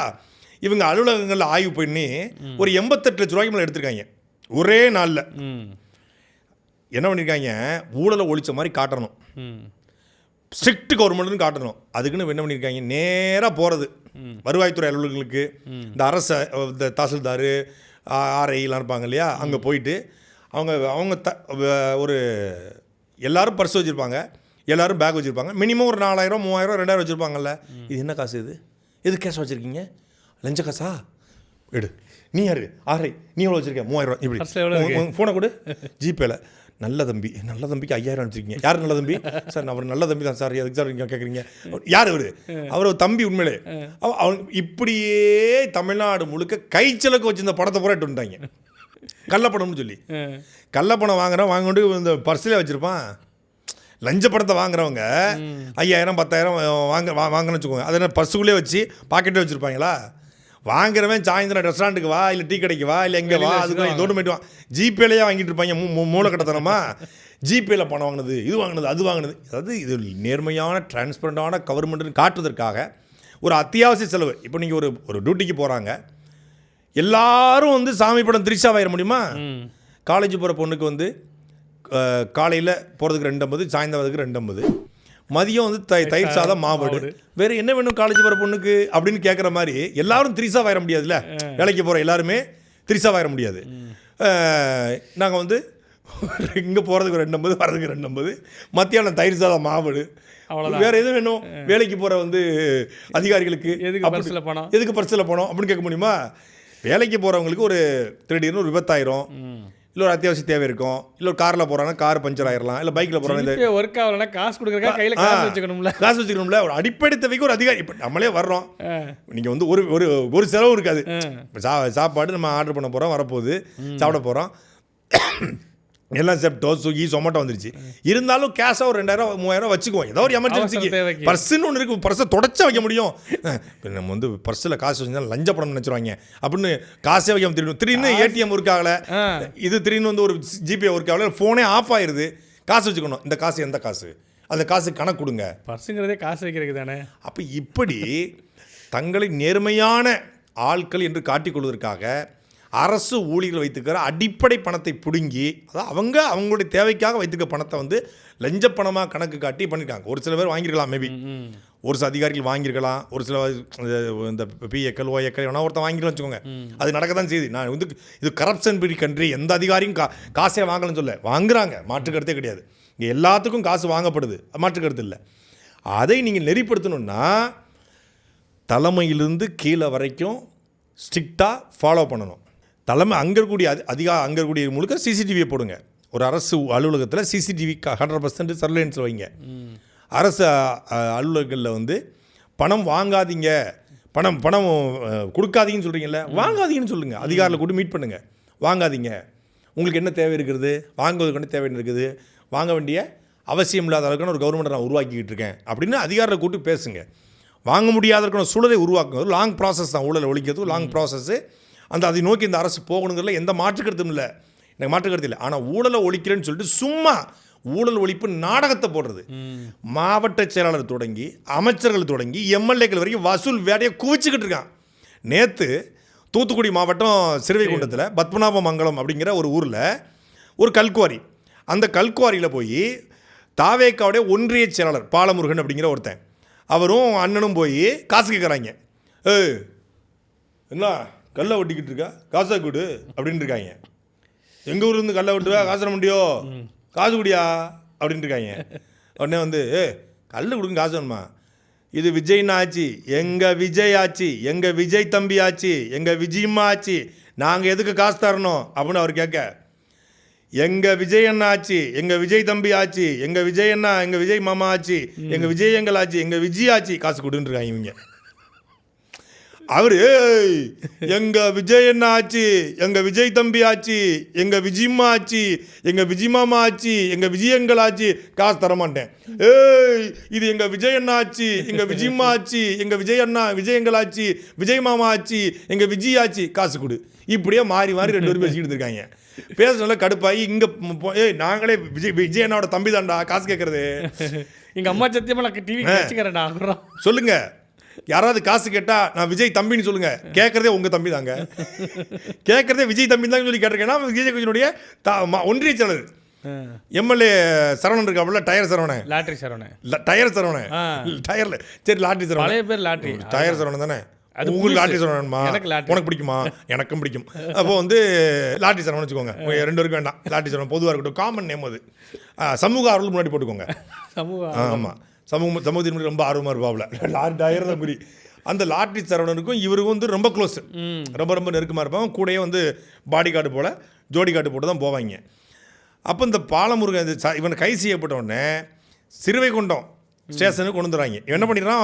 இவங்க அலுவலகங்களில் ஆய்வு பண்ணி ஒரு 88 லட்ச ரூபாய்க்கு மேலே எடுத்திருக்காங்க ஒரே நாளில். என்ன பண்ணியிருக்காங்க? ஊழலை ஒழிச்ச மாதிரி காட்டணும், ஸ்ட்ரிக்ட் கவர்மெண்ட்னு காட்டணும். அதுக்குன்னு என்ன பண்ணியிருக்காங்க? நேராக போகிறது வருவாய்த்துறை அலுவலர்களுக்கு, இந்த அரச இந்த தாசில்தார் ஆர்ஐலாம் இருப்பாங்க இல்லையா, அங்கே போயிட்டு அவங்க ஒரு எல்லாரும் பர்ஸ் வச்சுருப்பாங்க, எல்லோரும் பேக் வச்சுருப்பாங்க, மினிமம் ஒரு 4000 3000 2000 வச்சுருப்பாங்கல்ல. இது என்ன காசு? எது கேஷ் வச்சுருக்கீங்க? லஞ்ச காசா? எடு. நீ யார்? ஆர்ஐ, நீ எவ்வளோ வச்சுருக்கேன்? 3000. இப்படி ஃபோனை கொடு, ஜிபேல. நல்ல தம்பிக்கு 5000 அனுப்பிச்சிருக்கீங்க. யார் நல்ல தம்பி? சார் அவர் நல்ல தம்பி தான் சார். எதுக்கு சார் நீங்கள் கேட்குறீங்க? யார் அவர் தம்பி உண்மையிலே. அவன் இப்படியே தமிழ்நாடு முழுக்க கைச்சலுக்கு வச்சுருந்த படத்தை பூரா இட்டு வந்துட்டாங்க, கள்ளப்பணம்னு சொல்லி. கள்ளப்பணம் வாங்கிட்டு இந்த பர்ஸில் வச்சுருப்பான். லஞ்ச படத்தை வாங்குறவங்க 5000 10,000 வாங்கன்னு வச்சுக்கோங்க, அதை என்ன பர்ஸுக்குள்ளே வச்சு பாக்கெட்டே வச்சுருப்பாங்களா? வாங்குறவன் சாயந்தரம் ரெஸ்டாரண்ட்டுக்கு வா, இல்லை டீ கடைக்கு வா, இல்லை எங்கே வா, அதுக்கு தோண்டு வா, ஜிபேலையே வாங்கிட்டு இருப்பாங்க. மூலக்கட்டத்தனமா ஜிபேல பணம் வாங்கினது, இது வாங்கினது, அது வாங்கினது. அதாவது இது நேர்மையான டிரான்ஸ்பரண்டான கவர்மெண்ட்னு காட்டுவதற்காக ஒரு அத்தியாவசிய செலவு. இப்போ நீங்கள் ஒரு டியூட்டிக்கு போகிறாங்க, எல்லாரும் வந்து சாமி படம் திரிஷாவாயிட முடியுமா? காலேஜ் போகிற பொண்ணுக்கு வந்து காலையில் போகிறதுக்கு 250, சாயந்தரம் வரதுக்கு 250, மதியம் வந்து தயிர் சாதம் மாவடு, வேறு என்ன வேணும் காலேஜ் போகிற பொண்ணுக்கு அப்படின்னு கேட்குற மாதிரி எல்லாரும் திரிசாவாயிர முடியாதுல்ல. வேலைக்கு போகிற எல்லாருமே திரிசாவாயிர முடியாது. நாங்கள் வந்து இங்கே போகிறதுக்கு 250, வரதுக்கு 250, மத்தியானம் தயிர் சாதம் மாவடு, வேறு எதுவும் வேணும் வேலைக்கு போகிற வந்து அதிகாரிகளுக்கு எதுக்கு பர்ஸில் பணம் அப்படின்னு கேட்க முடியுமா? வேலைக்கு போகிறவங்களுக்கு ஒரு திடீர்னு ஒரு விபத்தாயிரும், இல்லை ஒரு அத்தியாவசிய தேவை இருக்கும், இல்லை ஒரு காரில் போகிறாங்கன்னா கார் பஞ்சர் ஆயிடலாம், இல்லை பைக்கில் போகிறாங்க ஒர்க் ஆகலைன்னா காசு கொடுக்குறக்கா கையில் காசு வச்சுக்கணும்ல. ஒரு அடிப்படை தேவைக்கு ஒரு அதிகாரி. இப்போ நம்மளே வர்றோம், நீங்கள் வந்து ஒரு செலவு இருக்காது. சாப்பாடு நம்ம ஆர்டர் பண்ண போகிறோம், வரப்போகுது, சாப்பிட போகிறோம், எல்லாம் செப்டோ ஸ்விக்கி சொமேட்டோ வந்துருச்சு. இருந்தாலும் கேஷாக ஒரு 2000 3000 வச்சுக்குவோம், ஏதோ ஒரு எமர்ஜென்சிக்கு. பர்ஸுன்னு ஒன்று இருக்குது, பர்ஸை தொடச்சா வைக்க முடியும். இப்போ நம்ம வந்து பர்ஸில் காசு வச்சுருந்தாலும் லஞ்ச படம் நினச்சிருவாங்க அப்படின்னு காசே வைக்க திடீர்னு ஏடிஎம் ஒர்க் ஆகலை, இது திடீர்னு வந்து ஒரு ஜிபே ஒர்க் ஆகலை, ஃபோனே ஆஃப் ஆயிடுது, காசு வச்சுக்கணும். இந்த காசு எந்த காசு, அந்த காசு கணக்கு கொடுங்க. பர்ஸுங்கிறதே காசு வைக்கிறதுக்கு தானே. அப்போ இப்படி தங்களை நேர்மையான ஆட்கள் என்று காட்டிக்கொள்வதற்காக அரசு ஊழியர்கள் வைத்துக்கிற அடிப்படை பணத்தை பிடுங்கி, அதாவது அவங்களுடைய தேவைக்காக வைத்துக்க பணத்தை வந்து லஞ்ச பணமாக கணக்கு காட்டி பண்ணியிருக்காங்க. ஒரு சில பேர் வாங்கியிருக்கலாம், மேபி ஒரு சில அதிகாரிகள் வாங்கியிருக்கலாம், ஒரு சில இந்த பிஏக்கள் ஓஏக்கள் எவனா ஒருத்தன் வாங்கிக்கலாம் வச்சுக்கோங்க. அது நடக்க தான் செய்யுது. நான் வந்து இது கரப்ஷன் ஃப்ரீ கண்ட்ரி, எந்த அதிகாரியும் காசே வாங்கலன்னு சொல்ல, வாங்குறாங்க, மாற்றுக்கருத்தே கிடையாது. இங்கே எல்லாத்துக்கும் காசு வாங்கப்படுது, மாற்றுக்கருத்து இல்லை. அதை நீங்கள் நெறிப்படுத்தணுன்னா தலைமையிலிருந்து கீழே வரைக்கும் ஸ்ட்ரிக்டாக ஃபாலோ பண்ணணும். தலைமை அங்கே இருக்கக்கூடிய அங்கே இருக்கக்கூடிய முழுக்க சிசிடிவியை போடுங்க. ஒரு அரசு அலுவலகத்தில் சிசிடிவி 100% சர்வேலன்ஸ் வைங்க. அரசு அலுவலகங்களில் வந்து பணம் வாங்காதீங்க, பணம் கொடுக்காதீங்கன்னு சொல்கிறீங்கல்ல, வாங்காதீங்கன்னு சொல்லுங்கள். அதிகாரியில் கூட்டு மீட் பண்ணுங்கள், வாங்காதீங்க, உங்களுக்கு என்ன தேவை இருக்கிறது, வாங்குவதற்கு தேவை என்ன இருக்குது, வாங்க வேண்டிய அவசியம் இல்லாத அளவுக்கான ஒரு கவர்மெண்ட்டை நான் உருவாக்கிக்கிட்டு இருக்கேன் அப்படின்னு அதிகாரியில் கூட்டு பேசுங்க. வாங்க முடியாதற்கான சூழலை உருவாக்குங்க. லாங் ப்ராசஸ் தான் ஊழலை ஒழிக்கிறது, லாங் ப்ராசஸ்ஸு. அதை நோக்கி இந்த அரசு போகணுங்கிறதுல எந்த மாற்றுக்கருத்தும் இல்லை, எனக்கு மாற்றுக்கருத்து இல்லை. ஆனால் ஊழலை ஒழிக்கிறேன்னு சொல்லிட்டு சும்மா ஊழல் ஒழிப்பு நாடகத்தை போடுறது, மாவட்ட செயலாளர் தொடங்கி அமைச்சர்கள் தொடங்கி எம்எல்ஏக்கள் வரைக்கும் வசூல் வேலையை குவிச்சுக்கிட்டு இருக்கான். நேற்று தூத்துக்குடி மாவட்டம் சிறுவைகுண்டத்தில் பத்மநாபமங்கலம் அப்படிங்கிற ஒரு ஊரில் ஒரு கல்குவாரி, அந்த கல்குவாரியில் போய் தாவேக்காவுடைய ஒன்றிய செயலாளர் பாலமுருகன் அப்படிங்கிற ஒருத்தன், அவரும் அண்ணனும் போய் காசு கேட்குறாங்க. என்ன கல்லை ஒட்டிக்கிட்டு இருக்கா, காசை கொடு அப்படின்னு இருக்காங்க. எங்கள் ஊர்லேருந்து கல்லை ஒட்டுவா, காசு தர முடியோ, காசு குடியா அப்படின்னு இருக்காங்க. உடனே வந்து கல் கொடுங்க, காசு வேணுமா, இது விஜய்னா ஆச்சு, எங்கள் விஜய் ஆச்சு, எங்கள் விஜய் தம்பி ஆச்சு, எங்கள் விஜயம்மா ஆச்சு, நாங்கள் எதுக்கு காசு தரணும் அப்படின்னு அவர் கேட்க, எங்கள் விஜய் அண்ணா ஆச்சு, எங்கள் விஜய் தம்பி ஆச்சு, எங்கள் விஜய் அண்ணா, எங்கள் விஜய் மாமா ஆச்சு, எங்கள் விஜய் எங்கள் ஆச்சு, எங்கள் விஜய் ஆச்சு, காசு கொடுன்னு இருக்காங்க இவங்க. அவர் எங்கள் விஜய் என்ன ஆச்சு, எங்கள் விஜய் தம்பி ஆச்சு, எங்கள் விஜயம்மா ஆச்சு, எங்கள் விஜய் மாமா ஆச்சு, எங்கள் விஜயங்கள் ஆச்சு, காசு தரமாட்டேன். இது எங்கள் விஜய் அண்ணா ஆச்சு, எங்கள் விஜயம்மா ஆச்சு, எங்கள் விஜய் அண்ணா விஜயங்கள் ஆச்சு, விஜய் மாமா ஆச்சு, எங்கள் விஜய் ஆச்சு, காசு கொடு. இப்படியே மாறி 2 பேரும் பேசிக்கிட்டு இருக்காங்க. பேசுனால கடுப்பாகி இங்கே நாங்களே விஜய் அண்ணாவோட தம்பி தான்டா காசு கேட்குறது. எங்கள் அம்மா சத்தியமாக நான் டிவி வச்சுக்கிறேன்டா சொல்லுங்கள். யாராவது காசு கேட்டால் நான் விஜய் தம்பின்னு சொல்லுங்கள், கேட்குறதே உங்கள் தம்பி தாங்க, கேட்குறதே விஜய் தம்பி தான் சொல்லி கேட்டிருக்கேன்னா விஜய் கட்சியினுடைய ஒன்றிய செயலர் எம்எல்ஏ சரவணன் இருக்காப்புல, tyre Saravanan, lottery Saravanan, tyre Saravanan, டயரில் சரி லாட்ரி சரவணன், பழைய பேர் லாட்ரி, டயர் சரவணன் தானே. அது உங்களுக்கு லாட்ரி சரவணன்மா, உனக்கு பிடிக்குமா, எனக்கும் பிடிக்கும். அப்போ வந்து லாட்ரி சரவணன் வச்சுக்கோங்க, 2 பேருக்கு வேண்டாம், லாட்ரி சரவணன் பொதுவாக இருக்கட்டும், காமன் நேம் அது. சமூக ஆர்வல் முன்னாடி போட்டுக்கோங்க. ஆமாம், சமூகத்தின் ரொம்ப ஆர்வமாக இருப்பாப்புல, டயர் தான் குறி. அந்த லாட்ரி சரவணனுக்கும் இவருக்கும் வந்து ரொம்ப க்ளோஸ், ரொம்ப நெருக்கமாக இருப்பாங்க. கூடயே வந்து பாடி கார்டு போல் ஜோடி கார்டு போட்டு தான் போவாங்க. அப்போ இந்த பாலமுருகன் இவனை கைது செய்யப்பட்ட உடனே சிறுவைகுண்டம் ஸ்டேஷனுக்கு கொண்டு வந்துடுறாங்க. என்ன பண்ணிடுறான்,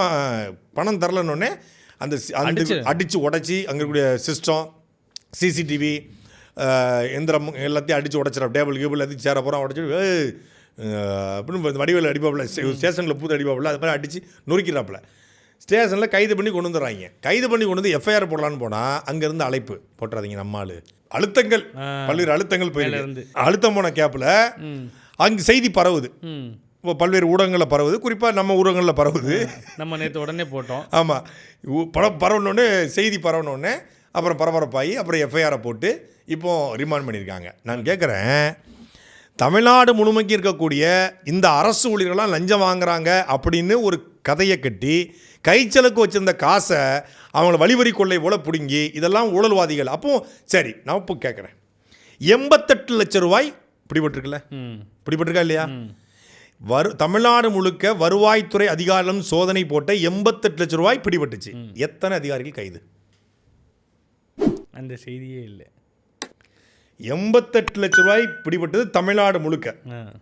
பணம் தரலன்னொடனே அந்த அடித்து உடச்சி அங்கே இருக்கக்கூடிய சிஸ்டம், சிசிடிவி எந்திரம் எல்லாத்தையும் அடித்து உடச்சிடறான். டேபிள் கேபிள் எல்லாத்தையும் சேர போகிறான், உடச்சிட்டு அப்படின்னு வடிவேல் அடிப்பாப்பில், ஸ்டேஷனில் பூத்து அடிப்பாப்பில், அது மாதிரி அடித்து நொறுக்கிறாப்புல. ஸ்டேஷனில் கைது பண்ணி கொண்டு வந்துடுறாங்க. கைது பண்ணி கொண்டு வந்து எஃப்ஐஆர் போடலான்னு போனால் அங்கேருந்து அழைப்பு போட்டுறாதீங்க, நம்மால் அழுத்தங்கள், பல்வேறு அழுத்தங்கள் போயிருந்து அழுத்தம் போன கேப்பில் அங்கே செய்தி பரவுது, பல்வேறு ஊடகங்களில் பரவுது, குறிப்பாக நம்ம ஊடகங்களில் பரவுது. நம்ம நேற்று உடனே போட்டோம். ஆமாம், பரவணுன்னே செய்தி பரவணுன்னே அப்புறம் பரபரப்பாகி அப்புறம் எஃப்ஐஆரை போட்டு இப்போது ரிமாண்ட் பண்ணியிருக்காங்க. நான் கேட்குறேன், தமிழ்நாடு முழுமைக்கு இருக்கக்கூடிய இந்த அரசு ஊழியர்கள்லாம் லஞ்சம் வாங்குறாங்க அப்படின்னு ஒரு கதையை கட்டி கைச்சலுக்கு வச்சிருந்த காசை அவங்கள வழிவரி கொள்ளை போல பிடுங்கி இதெல்லாம் ஊழல்வாதிகள். அப்போ சரி, நான் இப்போ கேட்குறேன், 88 லட்சம் ரூபாய் பிடிபட்டிருக்குல்ல, பிடிபட்டிருக்கா இல்லையா? தமிழ்நாடு முழுக்க வருவாய்த்துறை அதிகாரிகளும் சோதனை போட்ட 88 லட்சம் ரூபாய் பிடிபட்டுச்சு. எத்தனை அதிகாரிகள் கைது? அந்த செய்தியே இல்லை. 88 லட்சம் ரூபாய் பிடிபட்டது தமிழ்நாடு முழுக்க.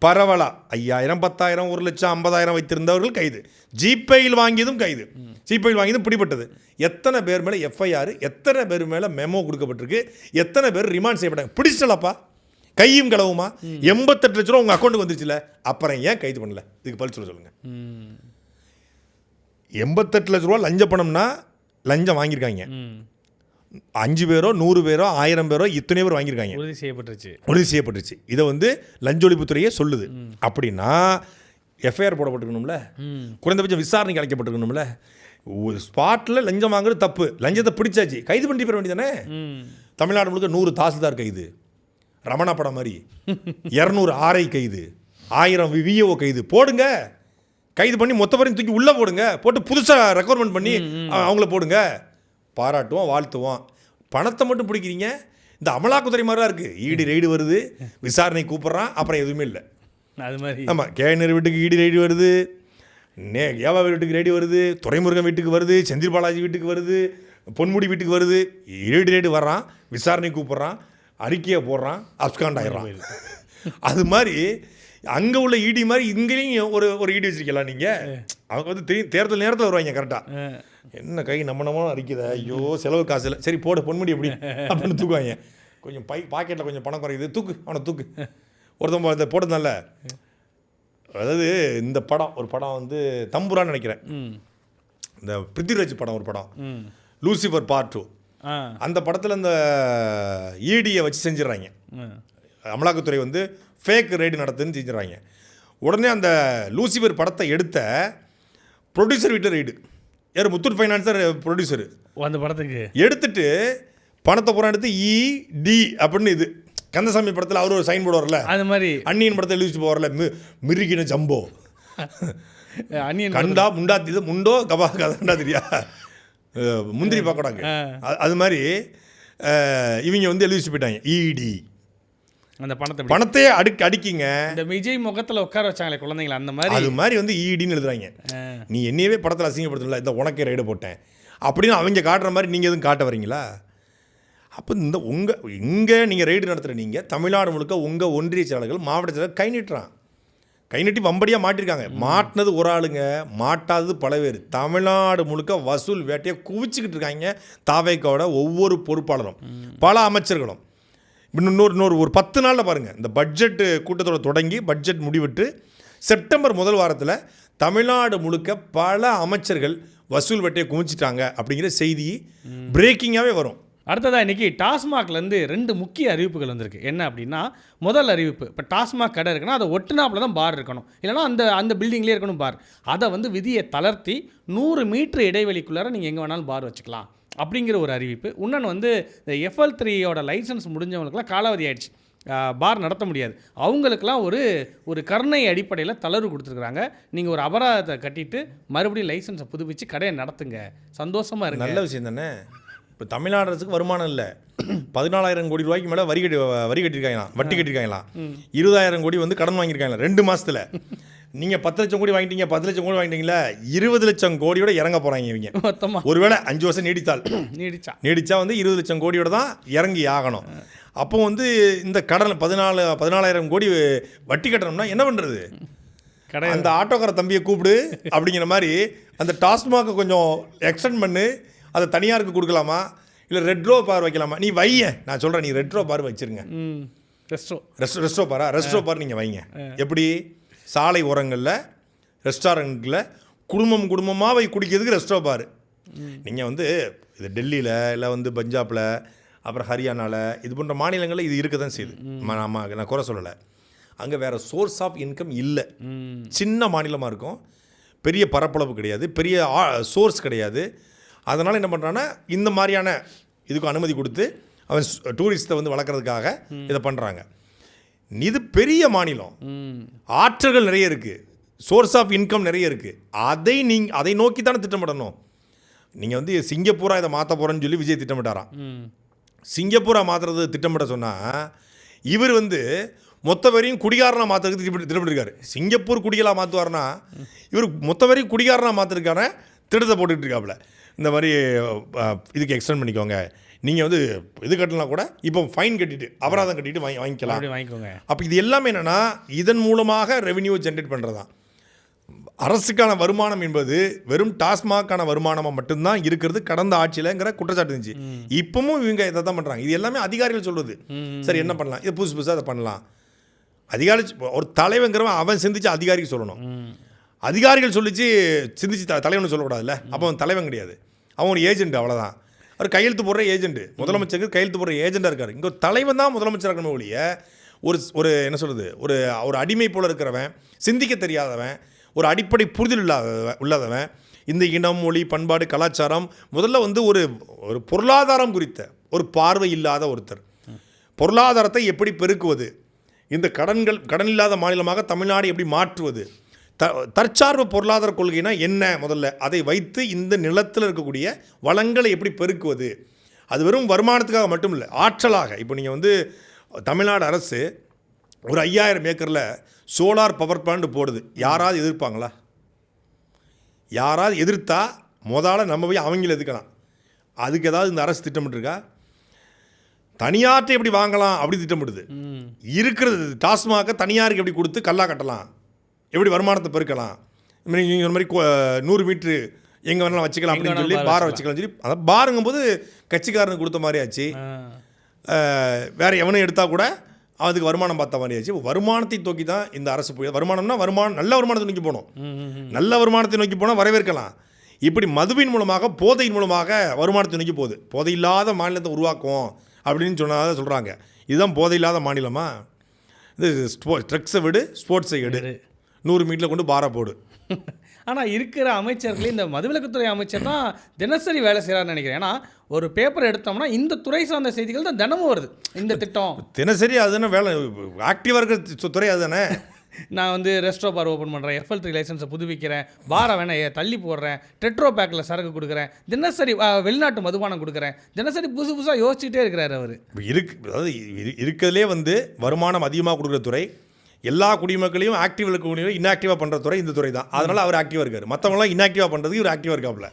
பரவலா 5000, 10,000, 1 லட்சம், 50,000 வைத்திருந்தவர்கள் கைது. ஜிபேயில் வாங்கியதும் கைது. ஜிபேயில் வாங்கியதும் பிடிபட்டது. எத்தனை பேர் மேலே எஃப்ஐஆர், எத்தனை பேர் மேலே மெமோ கொடுக்கப்பட்டிருக்கு, எத்தனை பேர் ரிமாண்ட் செய்யப்பட்டாங்க? பிடிச்சலப்பா, கையும் களவுமா? 88 லட்ச ரூபா உங்கள் அக்கௌண்ட்டுக்கு வந்துருச்சுல, அப்புறம் ஏன் கைது பண்ணல? இதுக்கு பதில் சொல்லுங்கள். 88 லட்ச ரூபா லஞ்ச பணம்னா லஞ்சம் வாங்கியிருக்காங்க. 5 பேரோ 100 பேரோ 1000 பேரோ இத்தனை பேர் வாங்கியிருக்காங்க. உறுதி செய்யப்பட்டுருச்சு. இதை லஞ்ச ஒழிப்புத்துறையே சொல்லுது. அப்படின்னா எஃப்ஐஆர் போடப்பட்டிருக்கணும்ல, குறைந்தபட்சம் விசாரணைக்கு அழைக்கப்பட்டிருக்கணும்ல. ஸ்பாட்டில் லஞ்சம் வாங்குறது தப்பு, லஞ்சத்தை பிடிச்சாச்சு, கைது பண்ணி பெற வேண்டியதானே? தமிழ்நாடு முழுக்க 100 தாசில்தார் கைது, ரமணா படம் மாதிரி 200 ஆர்ஐ கைது, 1000 விஓ கைது. போடுங்க, கைது பண்ணி மொத்த பேரையும் தூக்கி உள்ளே போடுங்க, போட்டு புதுசாக ரெக்ரூட்மெண்ட் பண்ணி அவங்கள போடுங்க. பாராட்டுவோம், வாழ்த்துவோம். பணத்தை மட்டும் பிடிக்கிறீங்க. இந்த அமலாக்கத்துறை மாதிரி தான் இருக்குது. ஈடி ரெய்டு வருது, விசாரணை கூப்பிட்றான், அப்புறம் எதுவுமே இல்லை. அது மாதிரி ஆமாம், கேனர் வீட்டுக்கு ஈடி ரெய்டு வருது, ஏவா வீட்டுக்கு ரெய்டு வருது, துரைமுருகன் வீட்டுக்கு வருது, செந்தில் பாலாஜி வீட்டுக்கு வருது, பொன்முடி வீட்டுக்கு வருது. ரெய்டு வர்றான், விசாரணை கூப்பிட்றான், அறிக்கையை போடுறான், அப்ஸ்காண்ட் ஆயிடுறான். அது மாதிரி அங்கே உள்ள இடி மாதிரி இங்கேயும் ஒரு இடி வச்சிருக்கலாம் நீங்கள். அவங்க தேர்தல் நேரத்தில் வருவாங்க கரெக்டாக. என்ன கை நம்ம அரிக்குதா, ஐயோ செலவு காசு இல்லை, சரி போடு பொன்முடி எப்படி அப்படின்னு தூக்குவாங்க. கொஞ்சம் பாக்கெட்டில் கொஞ்சம் பணம் குறையுது, தூக்கு அவனை தூக்கு. ஒருத்தன் இதை போட்டதுனால, அதாவது இந்த படம் ஒரு படம் தம்புரான்னு நினைக்கிறேன், இந்த பிருத்திவிராஜ் படம், ஒரு படம் லூசிஃபர் பார்ட் 2. அந்த படத்தில் இந்த ஈடியை வச்சு செஞ்சிடறாங்க. அமலாக்கத்துறை ஃபேக் ரெய்டு நடத்துன்னு செஞ்சிடறாங்க. உடனே அந்த லூசிஃபர் படத்தை எடுத்த ப்ரொடியூசர் வீட்டு ரெய்டு. யார்? முத்தூட் ஃபைனான்ஸர் ப்ரொடியூசரு. அந்த படத்துக்கு எடுத்துட்டு பணத்தை பூரா எடுத்து இடி அப்படின்னு இது கந்தசாமி படத்தில் அவர் ஒரு சைன் போர்டு வரல, அது மாதிரி அன்னியன் படத்தை எழுதிட்டு போகிறல, மிருகின ஜம்போ அன்னியன் கண்டா முண்டாத்தி முண்டோ கபா கதண்டா தெரியா முந்திரி பார்க்கடாங்க. அது மாதிரி இவங்க எழுதிட்டு போயிட்டாங்க இடி. அந்த பணத்தையே அடிக்கிங்க. இந்த விஜய் முகத்தில் உட்கார வச்சாங்களே குழந்தைங்களா, அந்த மாதிரி அது மாதிரி ஈடின்னு எழுதுறாங்க. நீ என்னையவே படத்தில் அசிங்கப்படுத்தல, இந்த உனக்கே ரைடு போட்டேன் அப்படின்னு அவங்க காட்டுற மாதிரி நீங்கள் எதுவும் காட்ட வரீங்களா? அப்போ இந்த இங்கே நீங்கள் ரைடு நடத்துகிற நீங்கள் தமிழ்நாடு முழுக்க உங்கள் ஒன்றிய செயலாளர்கள், மாவட்ட செயலாளர்கள் கை நீட்டி வம்படியாக மாட்டிருக்காங்க. மாட்டினது ஒரு ஆளுங்க, மாட்டாதது பல பேர். தமிழ்நாடு முழுக்க வசூல் வேட்டையை குவிச்சிக்கிட்டு இருக்காங்க தாவேக்காவோட ஒவ்வொரு பொறுப்பாளரும், பல அமைச்சர்களும். இன்னொரு ஒரு 10 நாளில் பாருங்கள், இந்த பட்ஜெட் கூட்டத்தோட தொடங்கி பட்ஜெட் முடிவிட்டு செப்டம்பர் முதல் வாரத்தில் தமிழ்நாடு முழுக்க பல அமைச்சர்கள் வசூல் வெட்டையை குவிச்சிட்டாங்க அப்படிங்கிற செய்தி பிரேக்கிங்காகவே வரும். அடுத்ததாக இன்றைக்கி டாஸ்மாக்லேருந்து 2 முக்கிய அறிவிப்புகள் வந்திருக்கு. என்ன அப்படின்னா, முதல் அறிவிப்பு, இப்போ டாஸ்மாக் கடை இருக்குன்னா அதை ஒட்டுனாப்பில் தான் பார் இருக்கணும், இல்லைனா அந்த பில்டிங்லேயே இருக்கணும் பார். அதை விதியை தளர்த்தி 100 மீட்டர் இடைவெளிக்குள்ளார நீங்கள் எங்கே வேணாலும் பார் வச்சுக்கலாம் அப்படிங்கிற ஒரு அறிவிப்பு. இன்னொன்று இந்த FL3யோட லைசன்ஸ் முடிஞ்சவங்களுக்குலாம் காலாவதி ஆயிடுச்சு, பார் நடத்த முடியாது. அவங்களுக்கெல்லாம் ஒரு கருணை அடிப்படையில் தளர்வு கொடுத்துருக்குறாங்க. நீங்கள் ஒரு அபராதத்தை கட்டிட்டு மறுபடியும் லைசன்ஸை புதுப்பிச்சு கடையை நடத்துங்க, சந்தோஷமாக இருக்கு. நல்ல விஷயம் தானே. இப்போ தமிழ்நாடு அரசுக்கு வருமானம் இல்லை, 14,000 கோடி ரூபாய்க்கு மேலே வரி கட்டியிருக்காங்களாம், வட்டி கட்டியிருக்காங்களாம். 20,000 கோடி கடன் வாங்கியிருக்காங்களா 2 மாதத்தில். நீங்கள் 10 லட்சம் கோடி வாங்கிட்டீங்க, 10 லட்சம் கோடி வாங்கிட்டீங்களா, 20 லட்சம் கோடியோட இறங்க போகிறாங்க இவங்க மொத்தமாக. ஒருவேளை 5 வருஷம் நீடிச்சா 20 லட்சம் கோடியோட தான் இறங்கி ஆகணும். அப்போ இந்த கடன் 14,000 கோடி வட்டி கட்டணும்னா என்ன பண்ணுறது? அந்த ஆட்டோக்கார தம்பியை கூப்பிடு அப்படிங்கிற மாதிரி அந்த டாஸ்மாகை கொஞ்சம் எக்ஸ்டெண்ட் பண்ணு, அதை தனியாருக்கு கொடுக்கலாமா, இல்லை ரெட்ரோ பார் வைக்கலாமா? நீ வைய, நான் சொல்கிறேன், நீ ரெட்ரோ பார் வச்சுருங்க. ரெஸ்ட்ரோ பார் நீங்கள் வைங்க. எப்படி? சாலை ஓரங்களில் ரெஸ்டாரண்ட்டில் குடும்பமாக போய் குடிக்கிறதுக்கு ரெஸ்ட்ரோ பார். நீங்கள் இது டெல்லியில் இல்லை பஞ்சாபில் அப்புறம் ஹரியானாவில் இது போன்ற மாநிலங்களில் இது இருக்க தான் செய்யுது. நான் குறை சொல்லலை. அங்கே வேறு சோர்ஸ் ஆஃப் இன்கம் இல்லை, சின்ன மாநிலமாக இருக்கும், பெரிய பரப்பளவு கிடையாது, பெரிய சோர்ஸ் கிடையாது. அதனால் என்ன பண்ணுறான்னா இந்த மாதிரியான இதுக்கு அனுமதி கொடுத்து அவன் டூரிஸ்ட்டை வளர்க்குறதுக்காக இதை பண்ணுறாங்க. இது பெரிய மாநிலம், ஆற்றல்கள் நிறைய இருக்குது, சோர்ஸ் ஆஃப் இன்கம் நிறைய இருக்குது. அதை நோக்கி தானே திட்டமிடணும். நீங்கள் வந்து சிங்கப்பூரா இதை மாற்ற போகிறேன்னு சொல்லி விஜய் திட்டமிட்டாராம். சிங்கப்பூரா மாற்றுறது திட்டமிட சொன்னால் இவர் வந்து மொத்த வரையும் குடிகாரனாக மாற்றுறதுக்கு திட்டமிட்டிருக்காரு. சிங்கப்பூர் குடிகளாக மாற்றுவார்னா இவர் மொத்த வரையும் குடிகாரனாக மாற்றுறதுக்கான திட்டத்தை போட்டுக்கிட்டு இருக்காப்புல. இந்த மாதிரி இதுக்கு எக்ஸ்டெண்ட் பண்ணிக்கோங்க, நீங்கள் வந்து இது கட்டலாம் கூட இப்போ ஃபைன் கட்டிட்டு அபராதம் கட்டிட்டு வாங்கிக்கோங்க. அப்போ இது எல்லாமே என்னென்னா இதன் மூலமாக ரெவென்யூ ஜென்ரேட் பண்ணுறது தான். அரசுக்கான வருமானம் என்பது வெறும் டாஸ்மாக்கான வருமானமாக மட்டும்தான் இருக்கிறது கடந்த ஆட்சியிலங்கிற குற்றச்சாட்டு இருந்துச்சு. இப்பவும் இவங்க இதை தான் பண்ணுறாங்க. இது எல்லாமே அதிகாரிகள் சொல்கிறது. சரி என்ன பண்ணலாம், இது புதுசாக அதை பண்ணலாம். அதிகாரி ஒரு தலைவங்கிறவன் அவன் சிந்திச்சு அதிகாரிக்கு சொல்லணும். அதிகாரிகள் சொல்லிச்சு சிந்திச்சு தலைவன் சொல்லக்கூடாதுல்ல. அப்போ அவன் தலைவன் கிடையாது, அவன் ஒரு ஏஜென்ட், அவ்வளோதான். அவர் கையெழுத்து போடுற ஏஜென்ட், முதலமைச்சருக்கு கையெழுத்து போடுற ஏஜெண்டாக இருக்கார். இங்கே ஒரு தலைவன் தான் முதலமைச்சராக இருக்கணும் ஒழிய ஒரு என்ன சொல்கிறது, ஒரு அடிமை போல் இருக்கிறவன், சிந்திக்க தெரியாதவன், ஒரு அடிப்படை புரிதல் உள்ளதவன், இந்த இனம், மொழி, பண்பாடு, கலாச்சாரம் முதல்ல வந்து ஒரு பொருளாதாரம் குறித்த ஒரு பார்வை இல்லாத ஒருத்தர். பொருளாதாரத்தை எப்படி பெருக்குவது, இந்த கடன் இல்லாத மாநிலமாக தமிழ்நாடு எப்படி மாற்றுவது, தற்சார்பு பொருளாதார கொள்கைனா என்ன, முதல்ல அதை வைத்து இந்த நிலத்தில் இருக்கக்கூடிய வளங்களை எப்படி பெருக்குவது. அது வெறும் வருமானத்துக்காக மட்டும் இல்லை, ஆற்றலாக. இப்போ நீங்கள் வந்து தமிழ்நாடு அரசு ஒரு 5000 ஏக்கரில் சோலார் பவர் பிளான்ட் போடுது. யாராவது எதிர்ப்பாங்களா? யாராவது எதிர்த்தா முதல்ல நம்ம போய் அவங்கள எதுக்கலாம். அதுக்கு ஏதாவது இந்த அரசு திட்டமிட்டுருக்கா? தனியார்ட்டை எப்படி வாங்கலாம் அப்படி திட்டமிடுது. இருக்கிறது டாஸ்மாக தனியாருக்கு எப்படி கொடுத்து கல்லா கட்டலாம், எப்படி வருமானத்தை பெருக்கலாம், நீங்கள் ஒரு மாதிரி 100 மீட்ரு எங்கே வேணாலும் வச்சுக்கலாம் அப்படின்னு சொல்லி பாரை வச்சுக்கலாம் சொல்லி, அதை பாருங்கும் போது கட்சிக்காரனுக்கு கொடுத்த மாதிரி ஆச்சு. வேறு எவனும் எடுத்தால் கூட அதுக்கு வருமானம் பார்த்த மாதிரி ஆச்சு. வருமானத்தை நோக்கி தான் இந்த அரசு போய், வருமானம்னா நல்ல வருமானத்தை நோக்கி போகணும். நல்ல வருமானத்தை நோக்கி போனால் வரவேற்கலாம். இப்படி மதுவின் மூலமாக, போதையின் மூலமாக வருமானத்தை நோக்கி போகுது. போதை இல்லாத மாநிலத்தை உருவாக்குவோம் அப்படின்னு சொன்னதாக சொல்கிறாங்க. இதுதான் போதை இல்லாத மாநிலமா? இது ட்ரக்ஸை விடு, ஸ்போர்ட்ஸை எடு, 100 மீட்டரில் கொண்டு பாரா போடு. ஆனால் இருக்கிற அமைச்சர்களே இந்த மதுவிலக்குத்துறை அமைச்சர் தான் தினசரி வேலை செய்கிறாருன்னு நினைக்கிறேன். ஏன்னா ஒரு பேப்பர் எடுத்தோம்னா இந்த துறை சார்ந்த செய்திகள் தான் தினமும் வருது. இந்த திட்டம் தினசரி அதுதானே வேலை, ஆக்டிவாக இருக்கிற துறை அதுதானே. நான் வந்து ரெஸ்ட்ரோ பார் ஓப்பன் பண்ணுறேன், FL3 லைசன்ஸை புதுப்பிக்கிறேன், பாரை வேணாம் தள்ளி போடுறேன், டெட்ரோ பேக்கில் சரக்கு கொடுக்குறேன், தினசரி வெளிநாட்டு மதுபானம் கொடுக்குறேன், தினசரி புதுசாக யோசிச்சுட்டே இருக்கிறார் அவர். அதாவது இருக்கிறதுலே வந்து வருமானம் அதிகமாக கொடுக்குற துறை, எல்லா குடிமக்களையும் ஆக்டிவாக இருக்கக்கூடிய இன்ஆக்டிவாக பண்ணுற துறை இந்த துறை தான். அதனால் அவர் ஆக்டிவாக இருக்கார். மற்றவங்களாம் இன்ஆக்டிவாக பண்ணுறதுக்கு இவர் ஆக்டிவாக இருக்காப்புல.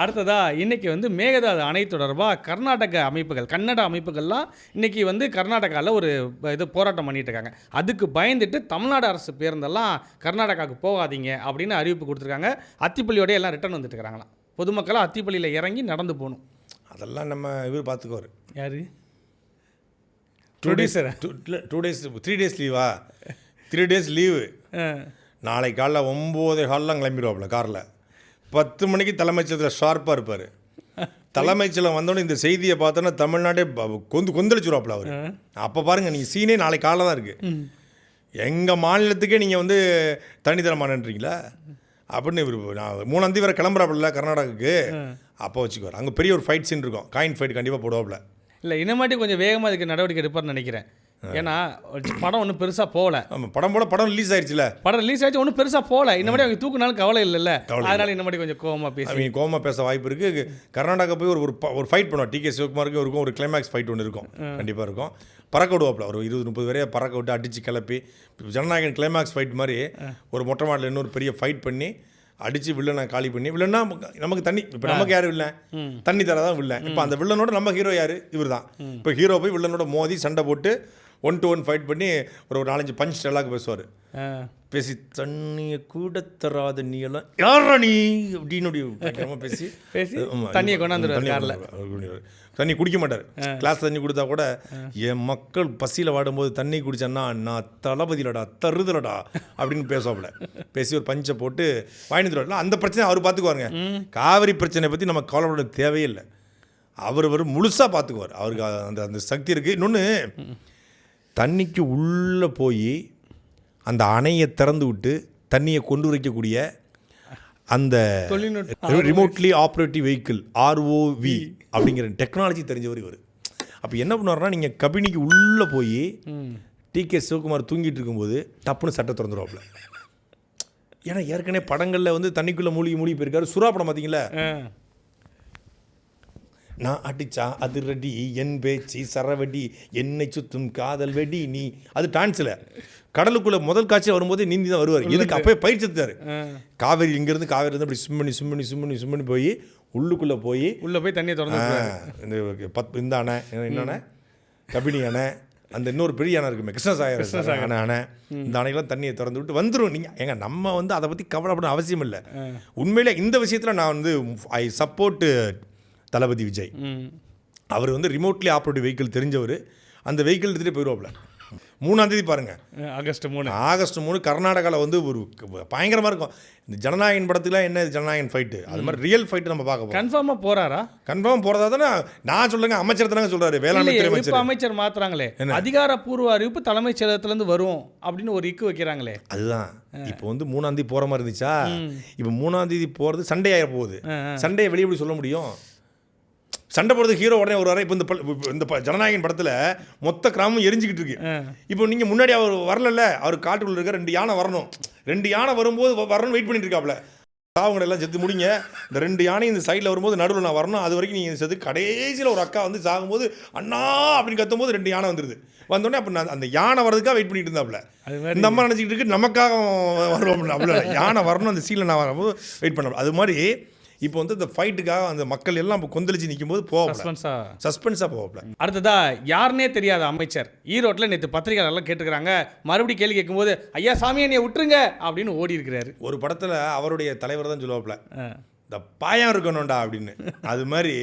அடுத்ததாக இன்றைக்கி வந்து மேகதாது அணை தொடர்பாக கர்நாடக அமைப்புகள், கன்னட அமைப்புகள்லாம் இன்றைக்கி வந்து கர்நாடகாவில் ஒரு இது போராட்டம் பண்ணிகிட்டு இருக்காங்க. அதுக்கு பயந்துட்டு தமிழ்நாடு அரசு பேருந்தெல்லாம் கர்நாடகாவுக்கு போகாதீங்க அப்படின்னு அறிவிப்பு கொடுத்துருக்காங்க. அத்திப்பள்ளியோடய எல்லாம் ரிட்டர்ன் வந்துட்டு இருக்கிறாங்களாம். பொதுமக்களாக அத்திப்பள்ளியில் இறங்கி நடந்து போகணும். அதெல்லாம் நம்ம இவர் பார்த்துக்குவார். யார்? 2 days 3 days லீவா? 3 days லீவு. நாளைக்கு காலைல 9:15 கிளம்பிடுவாப்புல காரில். 10 மணிக்கு தலைமைச்சலத்தில் ஷார்ப்பாக இருப்பார். தலைமைச்சலம் வந்தோடனே இந்த செய்தியை பார்த்தோன்னா தமிழ்நாட்டே கொந்தளிச்சுருவாப்புல அவர். அப்போ பாருங்கள், நீங்கள் சீனே நாளைக்கு காலைல தான் இருக்குது. எங்கள் மாநிலத்துக்கே நீங்கள் வந்து தண்ணி தர மாட்டேன்றீங்களா அப்படின்னு இவர் 3ஆம் தேதி வரை கிளம்புறாப்புல கர்நாடகாவுக்கு. அப்போ வச்சுக்குவார். அங்கே பெரிய ஒரு ஃபைட் சீன் இருக்கும், காயின் ஃபைட் கண்டிப்பாக போடுவாப்புல. இல்லை இன்னமாட்டி கொஞ்சம் வேகமாக இதுக்கு நடவடிக்கை எடுப்பார்னு நினைக்கிறேன். ஏன்னா படம் ஒன்றும் பெருசாக போகல. ஆமாம், படம் ரிலீஸ் ஆயிடுச்சுல. படம் ரிலீஸ் ஆயிடுச்சு, ஒன்றும் பெருசாக போகல. இன்னமாட்டி அவங்க தூக்குனாலும் கவலை இல்லைல்ல, அதனால இன்னமாட்டி கொஞ்சம் கோவமாக பேச வாய்ப்பு இருக்குது. கர்நாடகா போய் ஒரு ஃபைட் பண்ணுவோம். TK சிவகுமாருக்கு இருக்கும், ஒரு கிளைமேக்ஸ் ஃபைட் ஒன்று இருக்கும், கண்டிப்பாக இருக்கும். பறக்க விடுவாப்பில் ஒரு 20-30 வரைய பறக்க விட்டு அடித்து கிளப்பி ஜனநாயகன் கிளைமேக்ஸ் ஃபைட் மாதிரி ஒரு மொட்டை மாடலில் இன்னொரு பெரிய ஃபைட் பண்ணி அடித்து வில்லனை காலி பண்ணி, வில்லன்னா நமக்கு தண்ணி, இப்போ நமக்கு யார் வில்லன், தண்ணி தரதான் வில்லன். இப்போ அந்த வில்லனோட நம்ம ஹீரோ யார்? இவர் தான். இப்போ ஹீரோ போய் வில்லனோட மோதி சண்டை போட்டு 1-to-1 ஃபைட் பண்ணி ஒரு 4-5 பஞ்ச் டெலாக் பேசுவார். பேசி தண்ணியை கூட தராத நீ எல்லாம் யாரா நீ அப்படின்னு பேசி தண்ணியை கொண்டாந்து தண்ணி குடிக்க மாட்டார். கிளாஸ் தண்ணி கொடுத்தா கூட என் மக்கள் பசியில் வாடும்போது தண்ணி குடிச்சேன்னா நான் தளபதியிலடா தருதலடா அப்படின்னு பேசுவாப்புல. பேசி ஒரு பஞ்சை போட்டு வாங்கிட்டு அந்த பிரச்சனை அவர் பார்த்துக்குவாருங்க. காவிரி பிரச்சனை பற்றி நம்ம கவலைப்பட தேவையில்லை. அவர் முழுசாக பார்த்துக்குவார். அவருக்கு அந்த சக்தி இருக்குது. இன்னொன்று, தண்ணிக்கு உள்ளே போய் அந்த அணையை திறந்து விட்டு தண்ணியை கொண்டு வைக்கக்கூடிய அந்த ரிமோட்லி ஆப்ரேட்டிவ் வெஹிக்கிள் ROV அப்படிங்கிற டெக்னாலஜி தெரிஞ்சவர் இவர். அப்போ என்ன பண்ணுவார்னா, நீங்கள் கபினிக்கு உள்ளே போய் டிகே சிவகுமார் தூங்கிட்டு இருக்கும்போது டப்புன்னு சட்டை திறந்துருவாப்புல. ஏன்னா ஏற்கனவே படங்களில் வந்து தண்ணிக்குள்ளே மூழ்கி போயிருக்காரு. சுறா படம் பார்த்தீங்களா? நான் அடிச்சா அது ரெடி என் பேச்சு சரவெடி என்னை சுத்தும் காதல் வெடி நீ, அது டான்ஸில் கடலுக்குள்ளே முதல் காட்சியில் வரும்போது நீந்தி தான் வருவார். எதுக்கு அப்போயே பயிற்சி எடுத்தார். காவேரி இங்கேருந்து காவேரி இருந்து அப்படி சும்மணி போய் உள்ளுக்குள்ளே போய் தண்ணியை திறந்து இந்த இந்த அணை என்னென்ன கபினி அணை, அந்த இன்னொரு பெரிய அணை இருக்குமே கிருஷ்ணசாகர் அணை, இந்த அணையெல்லாம் தண்ணியை திறந்து விட்டு வந்துடும். நீங்கள் நம்ம வந்து அதை பற்றி கவலைப்பட அவசியம் இல்லை. உண்மையிலே இந்த விஷயத்தில் நான் வந்து ஐ சப்போர்ட் தளபதி விஜய். அவர் வந்து ரிமோட்லி ஆப்ரேட்டிவ் வெஹிக்கிள் தெரிஞ்சவர். அந்த வெஹிக்கிள் எடுத்துகிட்டு போயிடுவாப்ல. 3ஆம் தேதி பாருங்கள், ஆகஸ்ட் 3 கர்நாடகாவில் வந்து ஒரு பயங்கரமாக இருக்கும். இந்த ஜனநாயகன் படத்துக்குலாம் என்ன ஜனநாயகன் ஃபைட்டு, அது மாதிரி ரியல் ஃபைட்டு நம்ம பார்க்க போகிறோம். கன்ஃபார்மாக போகிறாரா? கன்ஃபார்ம் போகிறதா தானே நான் சொல்லுங்க. அமைச்சர் தானே சொல்கிறாரு, வேளாண்மை துறை அமைச்சர். அமைச்சர் மாத்துறாங்களே, அதிகாரப்பூர்வ அறிவிப்பு தலைமைச் செயலகத்திலேருந்து வரும் அப்படின்னு ஒரு இக்கு வைக்கிறாங்களே. அதுதான் இப்போ வந்து 3ஆம் தேதி போகிற மாதிரி இருந்துச்சா, இப்போ 3ஆம் தேதி போகிறது சண்டே ஆக போகுது. சண்டையை வெளியே எப்படி சொல்ல முடியும்? சண்டை போடுறது ஹீரோ உடனே ஒரு வர. இப்போ இந்த ஜனநாயகன் படத்தில் மொத்த கிராமம் எரிஞ்சிக்கிட்டு இருக்கு. இப்போ நீங்கள் முன்னாடி அவர் வரல, அவர் காட்டுக்குள்ள இருக்க 2 யானை வரணும். 2 யானை வரும்போது வரணும்னு வெயிட் பண்ணிட்டு இருக்காப்ல. சாவங்களை எல்லாம் செத்து முடிங்க, இந்த 2 யானை இந்த சைடில் வரும்போது நடுவில் நான் வரணும், அது வரைக்கும் நீங்கள் செத்து. கடைசியில் ஒரு அக்கா வந்து சாகும்போது அண்ணா அப்படின்னு கத்தும்போது 2 யானை வந்துடுது. வந்தோடனே அப்போ நான் அந்த யானை வரதுக்காக வெயிட் பண்ணிட்டு இருந்தாப்புல. இந்த அம்மா நினச்சிக்கிட்டு இருக்கு நமக்காக வருவோம். அவ்வளோ யானை வரணும், அந்த சீனில் நான் வரும்போது வெயிட் பண்ண. அது மாதிரி இப்போ வந்து இந்த ஃபைட்டுக்காக அந்த மக்கள் எல்லாம் இப்போ கொந்தளிச்சு நிற்கும் போது சஸ்பென்ஸாக போகல. அடுத்ததா யாருன்னே தெரியாத அமைச்சர் ஈரோட்டில் நேற்று பத்திரிகையாளர்லாம் கேட்டுக்கிறாங்க. மறுபடியும் கேள்வி கேட்கும்போது ஐயா சாமியை நீ விட்டுருங்க அப்படின்னு ஓடி இருக்கிறாரு. ஒரு படத்தில் அவருடைய தலைவர் தான் சொல்லுவாப்புல, இந்த பயம் இருக்கணும்டா அப்படின்னு. அது மாதிரி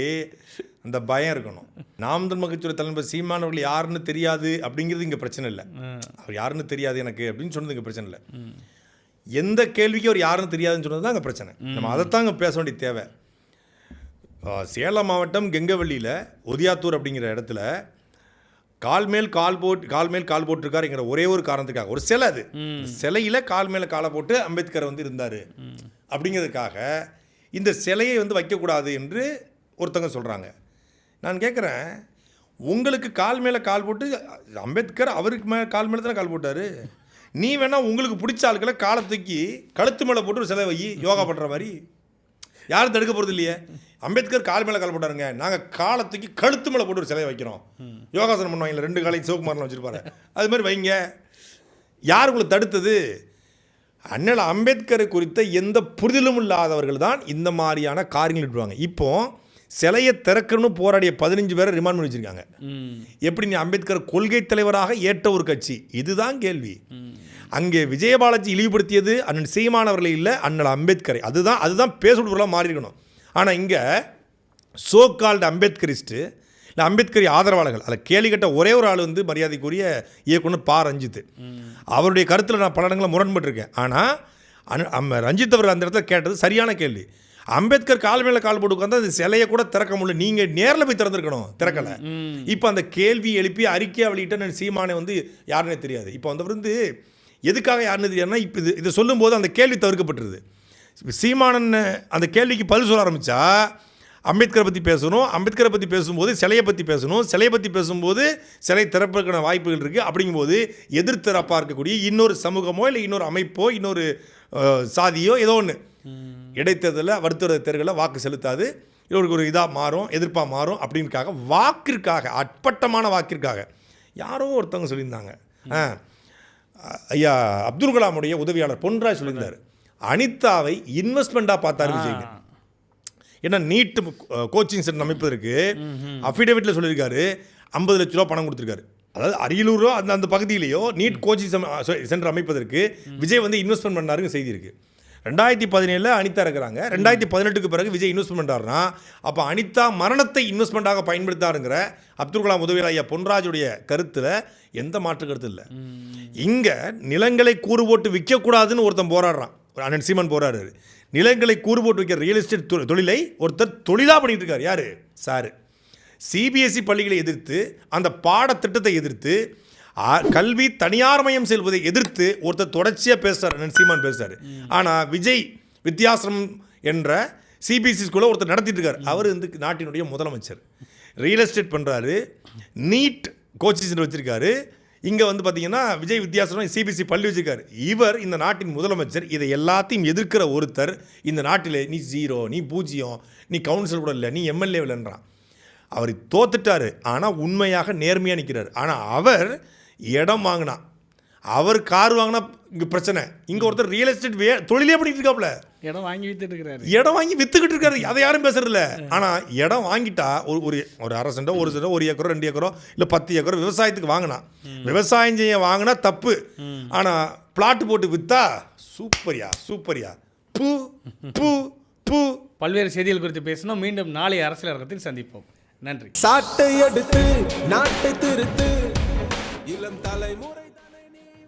அந்த பயம் இருக்கணும். நாம் தமிழர் கட்சியோட தலைவர் சீமானவர்கள் யாருன்னு தெரியாது அப்படிங்கிறது இங்கே பிரச்சனை இல்லை. அவர் யாருன்னு தெரியாது எனக்கு அப்படின்னு சொன்னது இங்கே பிரச்சனை இல்லை. எந்த கேள்விக்கு அவர் யாருன்னு தெரியாதுன்னு சொன்னது தான் அங்கே பிரச்சனை. நம்ம அதைத்தாங்க பேச வேண்டிய தேவை. சேலம் மாவட்டம் கெங்கவள்ளியில் ஒதியாத்தூர் அப்படிங்கிற இடத்துல கால் மேல் கால் போட்டிருக்காருங்கிற ஒரே ஒரு காரணத்துக்காக, ஒரு சிலை, அது சிலையில் கால் மேலே காலை போட்டு அம்பேத்கர் வந்து இருந்தார் அப்படிங்கிறதுக்காக இந்த சிலையை வந்து வைக்கக்கூடாது என்று ஒருத்தங்க சொல்கிறாங்க. நான் கேட்குறேன், உங்களுக்கு கால் மேலே கால் போட்டு அம்பேத்கர் அவருக்கு கால் மேலே தானே கால் போட்டார். நீ வேணால் உங்களுக்கு பிடிச்ச ஆட்களை காலை தூக்கி கழுத்து மேலே போட்டு ஒரு சிலை வை, யோகா பண்ணுற மாதிரி. யாரும் தடுக்க போகிறது இல்லையே. அம்பேத்கர் கால் மேலே கால் போட்டாருங்க, நாங்கள் காலை தூக்கி கழுத்து மேலே போட்டு ஒரு சிலையை வைக்கிறோம். யோகாசனம் பண்ணுவாங்க, 2 காலையும் சிவகுமார்லாம் வச்சுருப்பாரு, அது மாதிரி வைங்க. யார் உங்களை தடுத்தது? அண்ணல் அம்பேத்கரை குறித்த எந்த புரிதலும் இல்லாதவர்கள் தான் இந்த மாதிரியான காரியங்கள் விட்டுருவாங்க. இப்போது சிலையை திறக்கணும்னு போராடிய 15 பேரை ரிமாண்ட் பண்ணி வச்சுருக்காங்க. எப்படி நீ அம்பேத்கர் கொள்கை தலைவராக ஏற்ற ஒரு கட்சி? இதுதான் கேள்வி. அங்கே விஜயபாலாஜி இழிவுபடுத்தியது அண்ணன் சீமானவர்களை இல்லை, அண்ணல் அம்பேத்கரை. அதுதான் பேசுபொருளாக மாறி இருக்கணும். ஆனால் இங்கே சோ கால்டு அம்பேத்கரிஸ்ட்டு இல்லை அம்பேத்கரி ஆதரவாளர்கள், அதில் கேள்வி கேட்ட ஒரே ஒரு ஆள் வந்து மரியாதைக்குரிய இயக்குனர் பா. ரஞ்சித். அவருடைய கருத்தில் நான் பல இடங்களில் முரண்பட்டிருக்கேன். ஆனால் ரஞ்சித் அவர் அந்த இடத்துல கேட்டது சரியான கேள்வி. அம்பேத்கர் கால் மேலே கால் போட்டு உட்காந்து அந்த சிலையை கூட திறக்க முடியல, நீங்கள் நேரில் போய் திறந்துருக்கணும், திறக்கலை. இப்போ அந்த கேள்வி எழுப்பி அறிக்கையாக வெளியிட்ட சீமானை வந்து யாருன்னே தெரியாது. இப்போ அந்த வந்து எதுக்காக யாருன்னு தெரியாதுன்னா, இப்போ இதை சொல்லும்போது அந்த கேள்வி தவிர்க்கப்பட்டுருது. சீமானன் அந்த கேள்விக்கு பதில் சொல்ல ஆரம்பித்தா அம்பேத்கரை பற்றி பேசணும், அம்பேத்கரை பற்றி பேசும்போது சிலையை பற்றி பேசணும், சிலையை பற்றி பேசும்போது சிலை திறப்புக்கான வாய்ப்புகள் இருக்குது. அப்படிங்கும்போது எதிர்த்தரப்பாக இருக்கக்கூடிய இன்னொரு சமூகமோ இல்லை இன்னொரு அமைப்போ இன்னொரு சாதியோ ஏதோ ஒன்று இடைத்தேர்தலில் வருத்தர தேர்தலில் வாக்கு செலுத்தாது, இவருக்கு ஒரு இதாக மாறும், எதிர்ப்பாக மாறும் அப்படின்னுக்காக வாக்கிற்காக, அற்பட்டமான வாக்கிற்காக யாரோ ஒருத்தவங்க சொல்லியிருந்தாங்க. ஐயா அப்துல் கலாமுடைய உதவியாளர் பொன்ராஜ் சொல்லியிருந்தார், அனிதாவை இன்வெஸ்ட்மெண்ட்டாக பார்த்தாரு விஜய்ங்க. ஏன்னா நீட்டு கோச்சிங் சென்டர் அமைப்பதற்கு அஃபிடேவிட்டில் சொல்லியிருக்காரு 50 லட்ச ரூபா பணம் கொடுத்துருக்காரு. அதாவது அரியலூரோ அந்த பகுதியிலேயோ நீட் கோச்சிங் சென்டர் அமைப்பதற்கு விஜய் வந்து இன்வெஸ்ட்மெண்ட் பண்ணாருங்க செய்தி இருக்குது. 2017 அனிதா இருக்கிறாங்க, 2018க்கு பிறகு விஜய் இன்வெஸ்ட்மெண்ட் பண்ணுறாருனா அப்போ அனிதா மரணத்தை இன்வெஸ்ட்மெண்ட்டாக பயன்படுத்தாருங்கிற அப்துல் கலாம் உதவியாளர் ஐயா பொன்ராஜுடைய கருத்தில் எந்த மாற்று கருத்து இல்லை. இங்கே நிலங்களை கூறு போட்டு விற்கக்கூடாதுன்னு ஒருத்தன் போராடுறான், அண்ணன் சீமான் போராடுறாரு. நிலங்களை கூறு போட்டு வைக்கிற ரியல் எஸ்டேட் தொழிலை ஒருத்தர் தொழிலாக பண்ணிட்டு இருக்கார். யார்? சார். சிபிஎஸ்சி பள்ளிகளை எதிர்த்து, அந்த பாடத்திட்டத்தை எதிர்த்து, கல்வி தனியார்மயம் செல்வதை எதிர்த்து ஒருத்தர் தொடர்ச்சியாக பேசுகிறார், அண்ணன் சீமான் பேசுகிறார். ஆனால் விஜய் வித்யாசிரமம் என்ற சிபிஎஸ்சி ஸ்கூலில் ஒருத்தர் நடத்திட்டு இருக்கார். அவர் வந்து நாட்டினுடைய முதலமைச்சர். ரியல் எஸ்டேட் பண்ணுறாரு, நீட் கோச்சிங் சென்டர் வச்சுருக்காரு, இங்கே வந்து பார்த்தீங்கன்னா விஜய் வித்தியாசம் சிபிசி பள்ளி வச்சிருக்காரு. இவர் இந்த நாட்டின் முதலமைச்சர். இதை எல்லாத்தையும் எதிர்க்கிற ஒருத்தர் இந்த நாட்டில் நீ 0, நீ 0, நீ கவுன்சில் கூட இல்லை, நீ எம்எல்ஏ இல்லைன்றான். அவர் தோத்துட்டார். ஆனால் உண்மையாக நேர்மையாக நிற்கிறார். ஆனால் அவர் இடம் வாங்கினா, அவர் கார் வாங்கினா இங்கே பிரச்சனை. இங்கே ஒருத்தர் ரியல் எஸ்டேட் தொழிலே பண்ணிட்டு இருக்காப்புல, இடம் வாங்கி வித்துட்டு இருக்கிறாரு, இடம் வாங்கி வித்துக்கிட்டு இருக்காரு. அதை யாரும் பேசுறதில்ல. ஆனால் இடம் வாங்கிட்டா ஒரு அரை சென்டோ, 1 சென்டோ, 1 ஏக்கரோ, 2 ஏக்கரோ, இல்லை 10 ஏக்கரோ விவசாயத்துக்கு வாங்கினா, விவசாயம் செய்ய வாங்கினா தப்பு. ஆனால் பிளாட் போட்டு விற்றா சூப்பரியா பூ பூ பூ. பல்வேறு செய்திகள் குறித்து பேசணும். மீண்டும் நாளைய அரசியல் அரங்கத்தில் சந்திப்போம். நன்றி. சாட்டை எடுத்து நாட்டை திருத்து இளம் தலைமுறை.